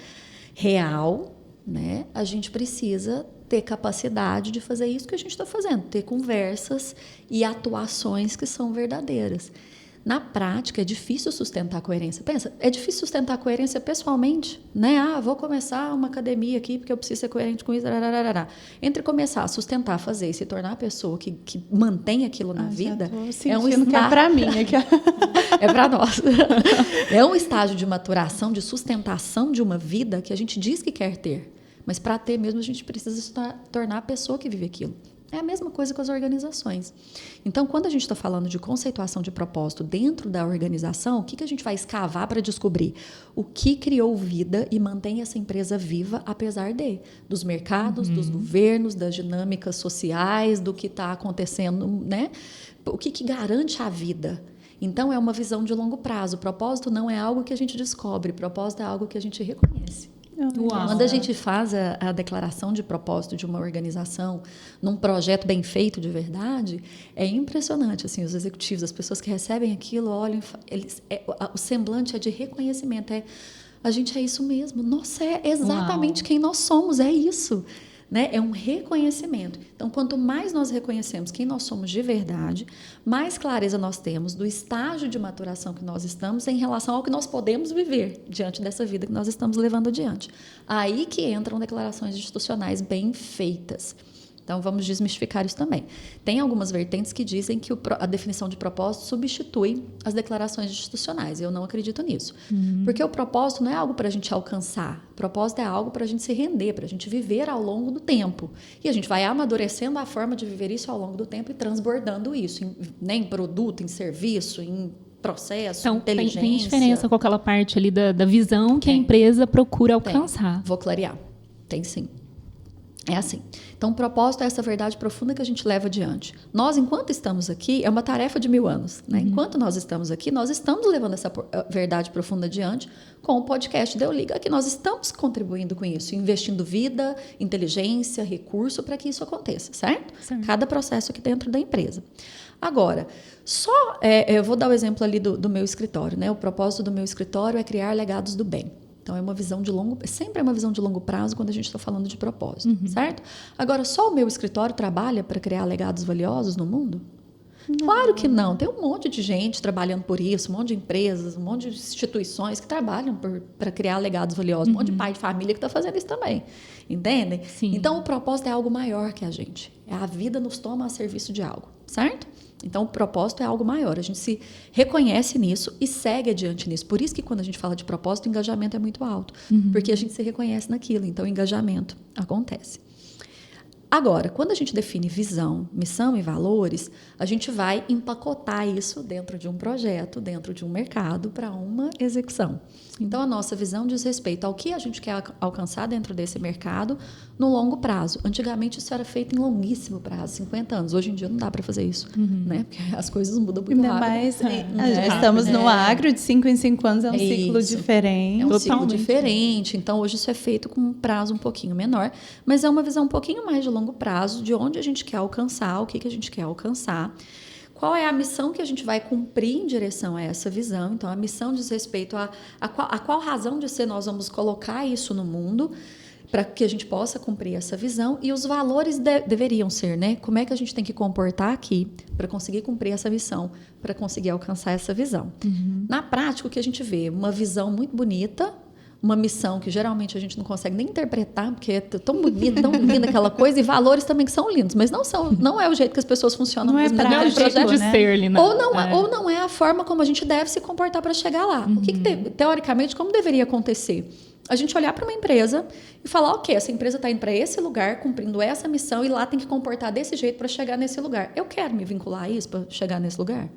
real, né, a gente precisa ter capacidade de fazer isso que a gente está fazendo, ter conversas e atuações que são verdadeiras. Na prática, é difícil sustentar a coerência. Pensa, é difícil sustentar a coerência pessoalmente, né? Vou começar uma academia aqui porque eu preciso ser coerente com isso. Entre começar a sustentar, fazer e se tornar a pessoa que mantém aquilo na vida,
é um estágio que é para mim.
É para nós. É um estágio de maturação, de sustentação de uma vida que a gente diz que quer ter. Mas para ter mesmo, a gente precisa se tornar a pessoa que vive aquilo. É a mesma coisa com as organizações. Então, quando a gente está falando de conceituação de propósito dentro da organização, o que a gente vai escavar para descobrir? O que criou vida e mantém essa empresa viva, apesar dos mercados, dos governos, das dinâmicas sociais, do que está acontecendo, né? O que garante a vida? Então, é uma visão de longo prazo. O propósito não é algo que a gente descobre, o propósito é algo que a gente reconhece.
Uau.
Quando a gente faz a declaração de propósito de uma organização num projeto bem feito de verdade, é impressionante, assim, os executivos, as pessoas que recebem aquilo, olham, o semblante é de reconhecimento, a gente é isso mesmo, nossa, é exatamente quem nós somos, é isso. Né? É um reconhecimento. Então, quanto mais nós reconhecemos quem nós somos de verdade, mais clareza nós temos do estágio de maturação que nós estamos em relação ao que nós podemos viver diante dessa vida que nós estamos levando adiante. Aí que entram declarações institucionais bem feitas. Então, vamos desmistificar isso também. Tem algumas vertentes que dizem que a definição de propósito substitui as declarações institucionais. Eu não acredito nisso. Porque o propósito não é algo para a gente alcançar. O propósito é algo para a gente se render, para a gente viver ao longo do tempo. E a gente vai amadurecendo a forma de viver isso ao longo do tempo e transbordando isso em produto, em serviço, em processo,
então,
inteligência.
Tem diferença com aquela parte ali da visão que a empresa procura alcançar.
Vou clarear. Tem sim. É assim. Então, o propósito é essa verdade profunda que a gente leva adiante. Nós, enquanto estamos aqui, é uma tarefa de 1000 anos. Né? Enquanto nós estamos aqui, nós estamos levando essa verdade profunda adiante com o podcast Deu Liga, que nós estamos contribuindo com isso, investindo vida, inteligência, recurso para que isso aconteça, certo? Cada processo aqui dentro da empresa. Agora, eu vou dar o exemplo ali do meu escritório. Né? O propósito do meu escritório é criar legados do bem. Então, sempre é uma visão de longo prazo quando a gente está falando de propósito, certo? Agora, só o meu escritório trabalha para criar legados valiosos no mundo? Não. Claro que não. Tem um monte de gente trabalhando por isso, um monte de empresas, um monte de instituições que trabalham para criar legados valiosos, um monte de pai de família que está fazendo isso também, entendem?
Sim.
Então, o propósito é algo maior que a gente. A vida nos toma a serviço de algo, certo? Então, o propósito é algo maior. A gente se reconhece nisso e segue adiante nisso. Por isso que quando a gente fala de propósito, o engajamento é muito alto. Porque a gente se reconhece naquilo. Então, o engajamento acontece. Agora, quando a gente define visão, missão e valores, a gente vai empacotar isso dentro de um projeto, dentro de um mercado, para uma execução. Então, a nossa visão diz respeito ao que a gente quer alcançar dentro desse mercado no longo prazo. Antigamente, isso era feito em longuíssimo prazo, 50 anos. Hoje em dia, não dá para fazer isso, né? Porque as coisas mudam muito rápido.
Mas estamos no agro, de 5 em 5 anos, é um ciclo diferente.
É um ciclo diferente. Então, hoje isso é feito com um prazo um pouquinho menor, mas é uma visão um pouquinho mais de longo prazo, de onde a gente quer alcançar, o que a gente quer alcançar. Qual é a missão que a gente vai cumprir em direção a essa visão? Então, a missão diz respeito a qual razão de ser nós vamos colocar isso no mundo para que a gente possa cumprir essa visão. E os valores deveriam ser, né? Como é que a gente tem que comportar aqui para conseguir cumprir essa missão, para conseguir alcançar essa visão. Na prática, o que a gente vê? Uma visão muito bonita, uma missão que geralmente a gente não consegue nem interpretar, porque é tão bonita, tão linda aquela coisa, e valores também que são lindos, mas não é o jeito que as pessoas funcionam.
Não é
o jeito de ser, Lina.
Ou não é a forma como a gente deve se comportar para chegar lá. O que teoricamente, como deveria acontecer? A gente olhar para uma empresa e falar, ok, essa empresa está indo para esse lugar, cumprindo essa missão, e lá tem que comportar desse jeito para chegar nesse lugar. Eu quero me vincular a isso para chegar nesse lugar?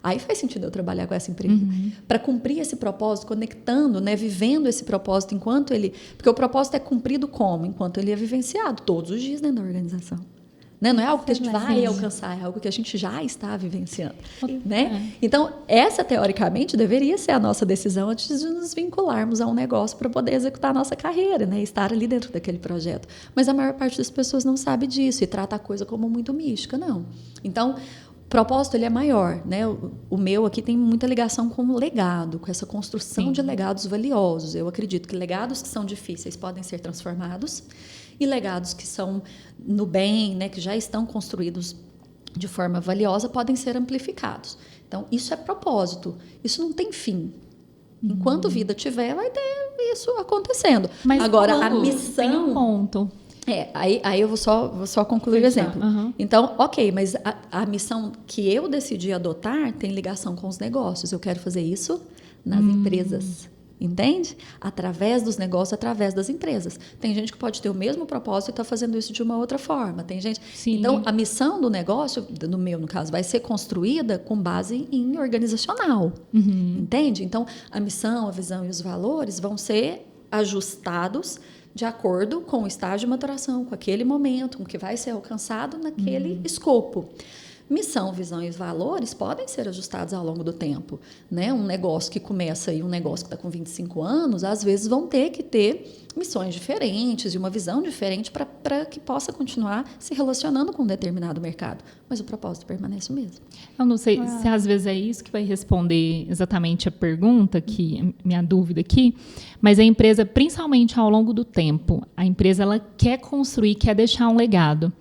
Aí faz sentido eu trabalhar com essa empresa. Para cumprir esse propósito, conectando, né, vivendo esse propósito enquanto ele... Porque o propósito é cumprido como? Enquanto ele é vivenciado todos os dias dentro da organização. Né? Não é algo que a gente vai alcançar, é algo que a gente já está vivenciando. Né? Então, essa, teoricamente, deveria ser a nossa decisão antes de nos vincularmos a um negócio para poder executar a nossa carreira, né? Estar ali dentro daquele projeto. Mas a maior parte das pessoas não sabe disso e trata a coisa como muito mística, não. Então, o propósito ele é maior, né? O meu aqui tem muita ligação com o legado, com essa construção de legados valiosos. Eu acredito que legados que são difíceis podem ser transformados e legados que são no bem, né, que já estão construídos de forma valiosa, podem ser amplificados. Então, isso é propósito. Isso não tem fim. Enquanto vida tiver, vai ter isso acontecendo.
Mas
agora, a missão...
Tem um ponto.
Aí eu vou só concluir o exemplo. Então, ok, mas a missão que eu decidi adotar tem ligação com os negócios. Eu quero fazer isso nas empresas, entende? Através dos negócios, através das empresas. Tem gente que pode ter o mesmo propósito e está fazendo isso de uma outra forma. Tem gente...
Sim.
Então, a missão do negócio, no caso, vai ser construída com base em organizacional, entende? Então, a missão, a visão e os valores vão ser ajustados de acordo com o estágio de maturação, com aquele momento, com o que vai ser alcançado naquele escopo. Missão, visão e valores podem ser ajustados ao longo do tempo, né? Um negócio que começa e um negócio que está com 25 anos, às vezes vão ter que ter missões diferentes e uma visão diferente para que possa continuar se relacionando com um determinado mercado. Mas o propósito permanece o mesmo.
Eu não sei se às vezes é isso que vai responder exatamente a pergunta, que minha dúvida aqui, mas a empresa, principalmente ao longo do tempo, a empresa ela quer construir, quer deixar um legado.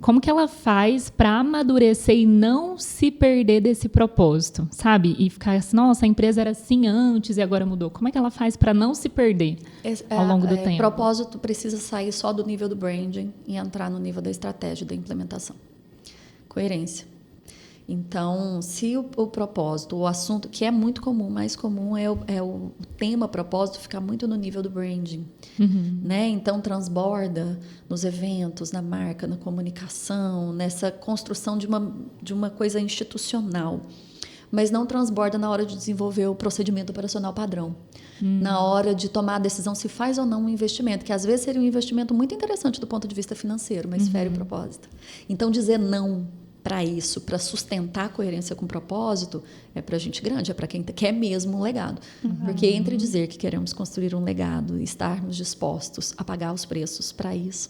Como que ela faz para amadurecer e não se perder desse propósito, sabe? E ficar assim, nossa, a empresa era assim antes e agora mudou. Como é que ela faz para não se perder ao longo do tempo?
O propósito precisa sair só do nível do branding e entrar no nível da estratégia, da implementação. Coerência. Então, se o propósito, o assunto, que é muito comum, mais comum é o tema propósito ficar muito no nível do branding. Né? Então, transborda nos eventos, na marca, na comunicação, nessa construção de uma coisa institucional. Mas não transborda na hora de desenvolver o procedimento operacional padrão. Na hora de tomar a decisão se faz ou não um investimento, que às vezes seria um investimento muito interessante do ponto de vista financeiro, mas fere o propósito. Então, dizer não para isso, para sustentar a coerência com o propósito, é para gente grande, é para quem quer mesmo um legado. Porque entre dizer que queremos construir um legado e estarmos dispostos a pagar os preços para isso,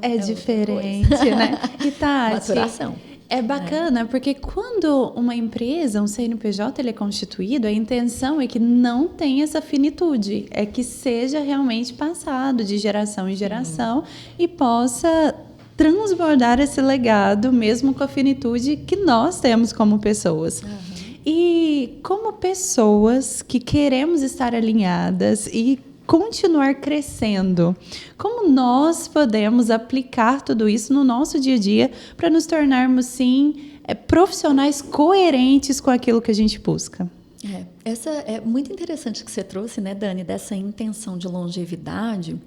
é diferente, né? E Tati,
maturação.
É bacana, porque quando uma empresa, um CNPJ, ele é constituído, a intenção é que não tenha essa finitude, é que seja realmente passado de geração em geração e possa transbordar esse legado, mesmo com a finitude que nós temos como pessoas. E como pessoas que queremos estar alinhadas e continuar crescendo, como nós podemos aplicar tudo isso no nosso dia a dia para nos tornarmos, sim, profissionais coerentes com aquilo que a gente busca.
Essa é muito interessante que você trouxe, né, Dani, dessa intenção de longevidade.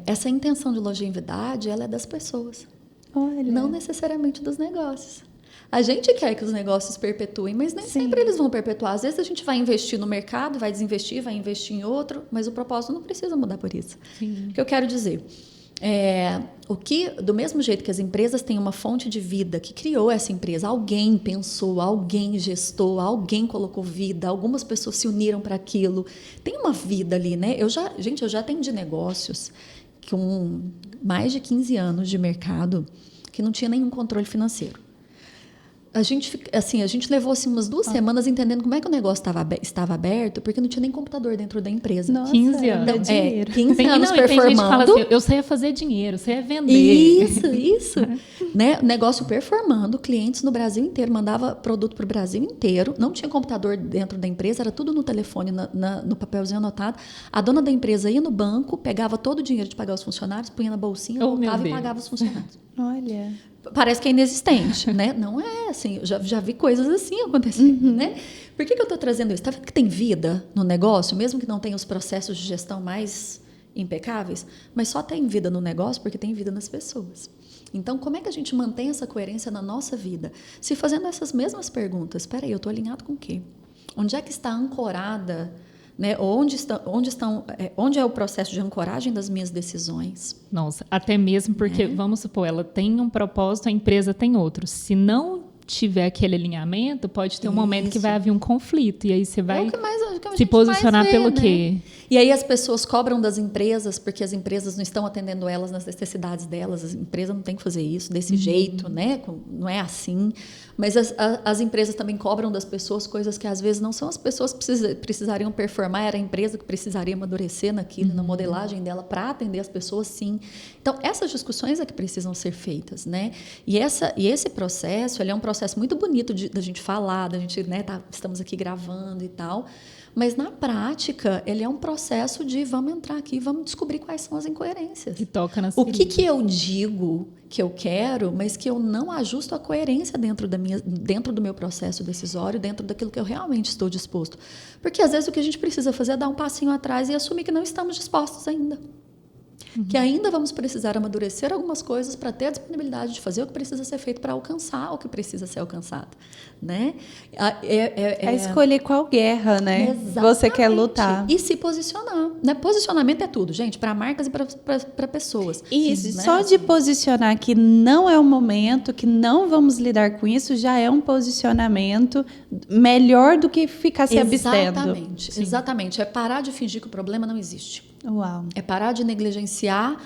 Essa intenção de longevidade, ela é das pessoas.
Olha.
Não necessariamente dos negócios. A gente quer que os negócios perpetuem, mas nem sempre eles vão perpetuar. Às vezes a gente vai investir no mercado, vai desinvestir, vai investir em outro, mas o propósito não precisa mudar por isso.
Sim.
O que eu quero dizer do mesmo jeito que as empresas têm uma fonte de vida que criou essa empresa, alguém pensou, alguém gestou, alguém colocou vida, algumas pessoas se uniram para aquilo. Tem uma vida ali, né? Eu já atendi negócios com mais de 15 anos de mercado que não tinha nenhum controle financeiro. A gente levou umas 2 semanas entendendo como é que o negócio estava aberto, porque não tinha nem computador dentro da empresa.
Nossa,
15 anos.
Então, dinheiro.
15 anos
Tem
performando.
gente que fala assim, eu sei fazer dinheiro, sei vender.
Isso. Né? Negócio performando, clientes no Brasil inteiro, mandava produto para o Brasil inteiro, não tinha computador dentro da empresa, era tudo no telefone, no papelzinho anotado. A dona da empresa ia no banco, pegava todo o dinheiro de pagar os funcionários, punha na bolsinha, voltava e pagava os funcionários.
Olha.
Parece que é inexistente, né? Não é assim. Eu já vi coisas assim acontecendo, né? Por que eu estou trazendo isso? Está vendo que tem vida no negócio, mesmo que não tenha os processos de gestão mais impecáveis, mas só tem vida no negócio porque tem vida nas pessoas. Então, como é que a gente mantém essa coerência na nossa vida? Se fazendo essas mesmas perguntas, espera aí, eu estou alinhado com o quê? Onde é que está ancorada, né? Onde é o processo de ancoragem das minhas decisões?
Nossa, até mesmo porque, vamos supor, ela tem um propósito, a empresa tem outro. Se não tiver aquele alinhamento, pode ter um momento que vai haver um conflito. E aí você vai se posicionar pelo quê?
E aí as pessoas cobram das empresas porque as empresas não estão atendendo elas nas necessidades delas. A empresa não tem que fazer isso desse jeito, né? Não é assim. Mas as empresas também cobram das pessoas coisas que às vezes não são as pessoas que precisariam performar, era a empresa que precisaria amadurecer naquilo, na modelagem dela para atender as pessoas, sim. Então, essas discussões é que precisam ser feitas, né? E esse processo, ele é um processo muito bonito da gente falar, da gente, né, estamos aqui gravando e tal, mas na prática ele é um processo de vamos entrar aqui, vamos descobrir quais são as incoerências.
E toca nas
o que eu digo que eu quero, mas que eu não ajusto a coerência dentro do meu processo decisório, dentro daquilo que eu realmente estou disposto. Porque às vezes o que a gente precisa fazer é dar um passinho atrás e assumir que não estamos dispostos ainda. Que ainda vamos precisar amadurecer algumas coisas para ter a disponibilidade de fazer o que precisa ser feito para alcançar o que precisa ser alcançado, né?
É escolher qual guerra, né?
Exatamente.
Você quer lutar.
E se posicionar, né? Posicionamento é tudo, gente, para marcas e para pessoas.
Isso,
né?
só de posicionar que não é o momento, que não vamos lidar com isso, já é um posicionamento melhor do que ficar se abstendo.
Exatamente. É parar de fingir que o problema não existe.
Uau.
É parar de negligenciar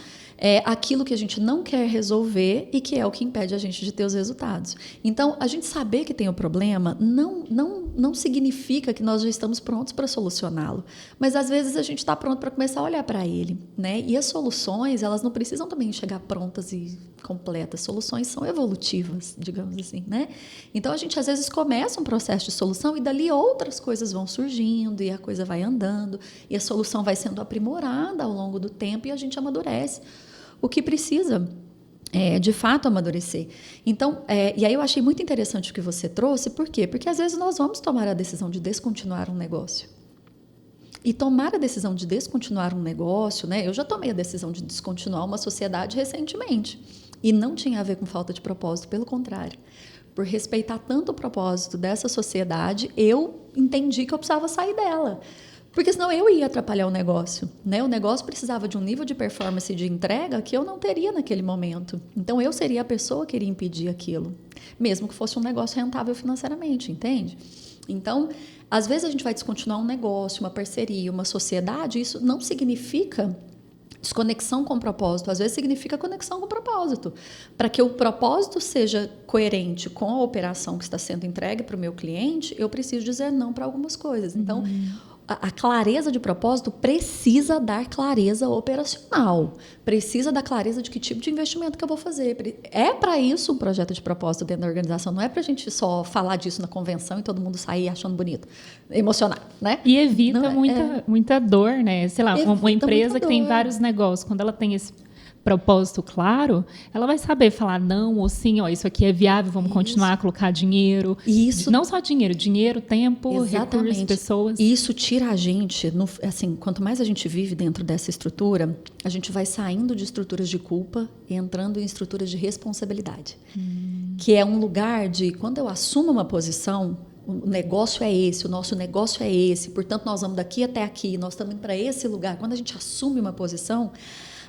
aquilo que a gente não quer resolver e que é o que impede a gente de ter os resultados. Então, a gente saber que tem o problema não significa que nós já estamos prontos para solucioná-lo. Mas, às vezes, a gente está pronto para começar a olhar para ele, né? E as soluções, elas não precisam também chegar prontas e completas. Soluções são evolutivas, digamos assim, né? Então, a gente, às vezes, começa um processo de solução e, dali, outras coisas vão surgindo e a coisa vai andando e a solução vai sendo aprimorada ao longo do tempo e a gente amadurece o que precisa, de fato, amadurecer. Então, e aí eu achei muito interessante o que você trouxe. Por quê? Porque, às vezes, nós vamos tomar a decisão de descontinuar um negócio. E tomar a decisão de descontinuar um negócio, né? Eu já tomei a decisão de descontinuar uma sociedade recentemente. E não tinha a ver com falta de propósito, pelo contrário. Por respeitar tanto o propósito dessa sociedade, eu entendi que eu precisava sair dela. Porque senão eu ia atrapalhar o negócio, né? O negócio precisava de um nível de performance e de entrega que eu não teria naquele momento. Então, eu seria a pessoa que iria impedir aquilo, mesmo que fosse um negócio rentável financeiramente, entende? Então, às vezes a gente vai descontinuar um negócio, uma parceria, uma sociedade, isso não significa desconexão com o propósito, às vezes significa conexão com o propósito. Para que o propósito seja coerente com a operação que está sendo entregue para o meu cliente, eu preciso dizer não para algumas coisas. Então, a clareza de propósito precisa dar clareza operacional, precisa dar clareza de que tipo de investimento que eu vou fazer. É para isso um projeto de propósito dentro da organização, não é para a gente só falar disso na convenção e todo mundo sair achando bonito, emocionado, né?
E evita muita dor, né? Sei lá, uma empresa que tem
dor.
vários negócios, quando ela tem esse propósito claro, ela vai saber falar não ou sim, ó, isso aqui é viável, vamos continuar a colocar dinheiro.
Isso.
Não só dinheiro, tempo, recursos, pessoas.
E isso tira a gente, assim, quanto mais a gente vive dentro dessa estrutura, a gente vai saindo de estruturas de culpa e entrando em estruturas de responsabilidade. Que é um lugar de, quando eu assumo uma posição, o negócio é esse, o nosso negócio é esse, portanto nós vamos daqui até aqui, nós estamos indo para esse lugar. Quando a gente assume uma posição,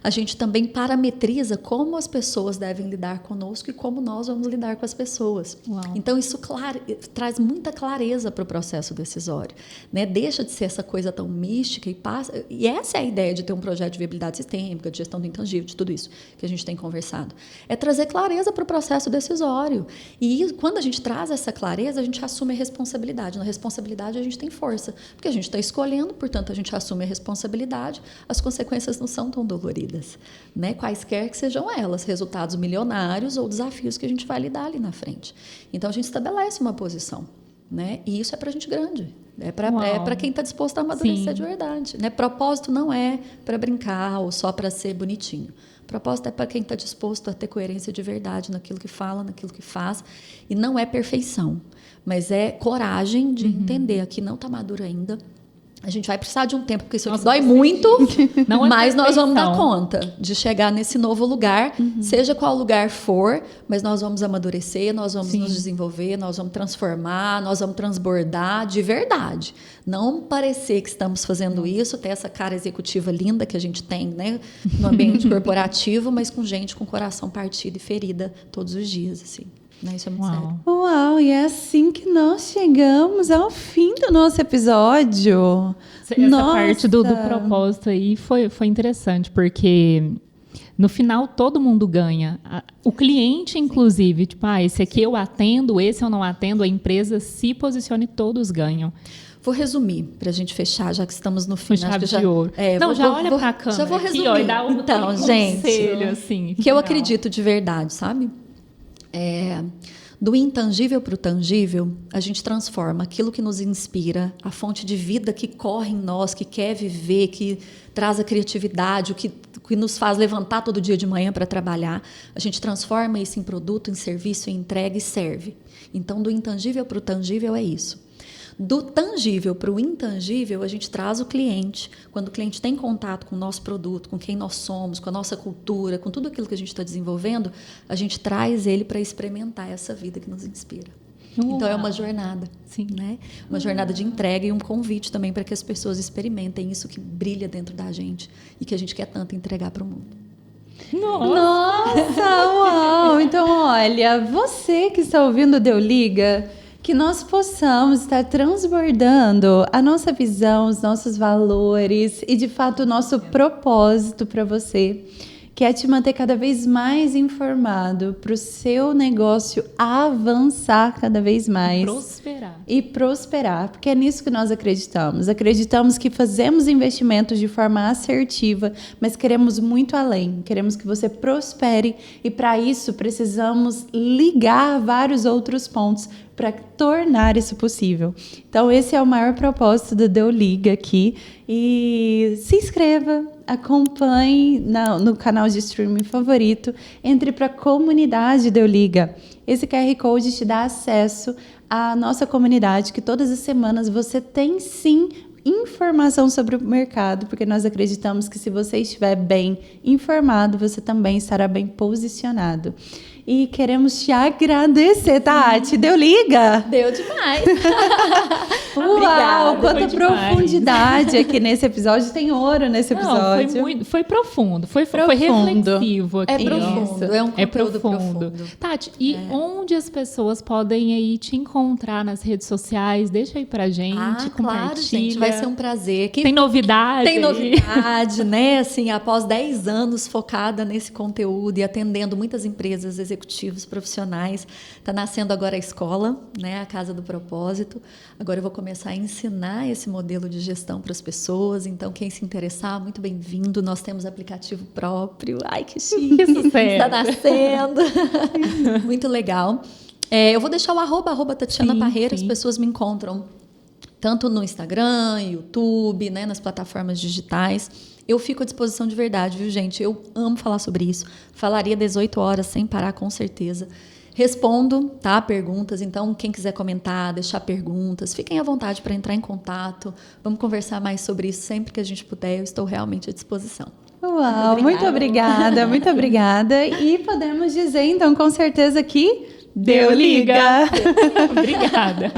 a gente também parametriza como as pessoas devem lidar conosco e como nós vamos lidar com as pessoas.
Uau.
Então, isso traz muita clareza para o processo decisório, né? Deixa de ser essa coisa tão mística e passa. E essa é a ideia de ter um projeto de viabilidade sistêmica, de gestão do intangível, de tudo isso que a gente tem conversado. É trazer clareza para o processo decisório. E quando a gente traz essa clareza, a gente assume a responsabilidade. Na responsabilidade, a gente tem força, porque a gente está escolhendo, portanto, a gente assume a responsabilidade, as consequências não são tão doloridas. Né? Quaisquer que sejam elas, resultados milionários ou desafios que a gente vai lidar ali na frente. Então, a gente estabelece uma posição. Né? E isso é para gente grande. É para quem está disposto a amadurecer. Sim. De verdade. Né? Propósito não é para brincar ou só para ser bonitinho. Propósito é para quem está disposto a ter coerência de verdade naquilo que fala, naquilo que faz. E não é perfeição, mas é coragem de entender. Aqui não está maduro ainda. A gente vai precisar de um tempo, porque isso aqui dói muito, mas nós vamos dar conta de chegar nesse novo lugar, seja qual lugar for, mas nós vamos amadurecer, nós vamos nos desenvolver, nós vamos transformar, nós vamos transbordar de verdade. Não parecer que estamos fazendo isso, ter essa cara executiva linda que a gente tem, né, no ambiente corporativo, mas com gente com coração partido e ferida todos os dias, assim. Isso é muito sério.
Uau, e é assim que nós chegamos ao fim do nosso episódio.
Essa parte do propósito aí foi interessante, porque no final todo mundo ganha. O cliente, inclusive, tipo, esse aqui eu atendo, esse eu não atendo, a empresa se posiciona e todos ganham.
Vou resumir, para a gente fechar, já que estamos no
fim. Chave de ouro. Olha para a câmera.
Já vou resumir.
Aqui, ó, e dá
então, gente,
conselho, assim,
que eu acredito de verdade, sabe? Do intangível para o tangível, a gente transforma aquilo que nos inspira, a fonte de vida que corre em nós, que quer viver, que traz a criatividade, o que nos faz levantar todo dia de manhã para trabalhar. A gente transforma isso em produto, em serviço, em entrega e serve. Então, do intangível para o tangível é isso. Do tangível para o intangível, a gente traz o cliente. Quando o cliente tem contato com o nosso produto, com quem nós somos, com a nossa cultura, com tudo aquilo que a gente está desenvolvendo, a gente traz ele para experimentar essa vida que nos inspira. Então, é uma jornada.
Sim.
Né? Uma jornada de entrega e um convite também para que as pessoas experimentem isso que brilha dentro da gente e que a gente quer tanto entregar para o mundo.
Nossa, uau! Então, olha, você que está ouvindo o Deu Liga, que nós possamos estar transbordando a nossa visão, os nossos valores e, de fato, o nosso propósito para você, que é te manter cada vez mais informado para o seu negócio avançar cada vez mais. E prosperar, porque é nisso que nós acreditamos. Acreditamos que fazemos investimentos de forma assertiva, mas queremos muito além. Queremos que você prospere e, para isso, precisamos ligar vários outros pontos para tornar isso possível. Então, esse é o maior propósito do Deu Liga aqui. E se inscreva, acompanhe no canal de streaming favorito, entre para a comunidade Deu Liga. Esse QR Code te dá acesso à nossa comunidade, que todas as semanas você tem sim informação sobre o mercado, porque nós acreditamos que se você estiver bem informado, você também estará bem posicionado. E queremos te agradecer, Tati. Deu liga?
Deu demais.
Uau, quanta profundidade aqui nesse episódio. Tem ouro nesse episódio.
Não, foi profundo. Foi reflexivo aqui.
É profundo. É um conteúdo profundo.
Tati, e onde as pessoas podem aí te encontrar nas redes sociais? Deixa aí pra gente, compartilha.
Claro, gente, vai ser um prazer.
Tem novidade?
Tem novidade, né? Assim, após 10 anos focada nesse conteúdo e atendendo muitas empresas, executivos, profissionais, está nascendo agora a escola, né? A Casa do Propósito. Agora eu vou começar a ensinar esse modelo de gestão para as pessoas. Então, quem se interessar, muito bem-vindo. Nós temos aplicativo próprio. Ai, que chique! Está nascendo. Muito legal. Eu vou deixar o @Tatiana Parreira, as pessoas me encontram tanto no Instagram, YouTube, né, nas plataformas digitais. Eu fico à disposição de verdade, viu, gente? Eu amo falar sobre isso. Falaria 18 horas sem parar, com certeza. Respondo, tá? Perguntas. Então, quem quiser comentar, deixar perguntas, fiquem à vontade para entrar em contato. Vamos conversar mais sobre isso sempre que a gente puder. Eu estou realmente à disposição.
Uau, muito obrigada, muito obrigada. E podemos dizer, então, com certeza que
Deu liga! Obrigada!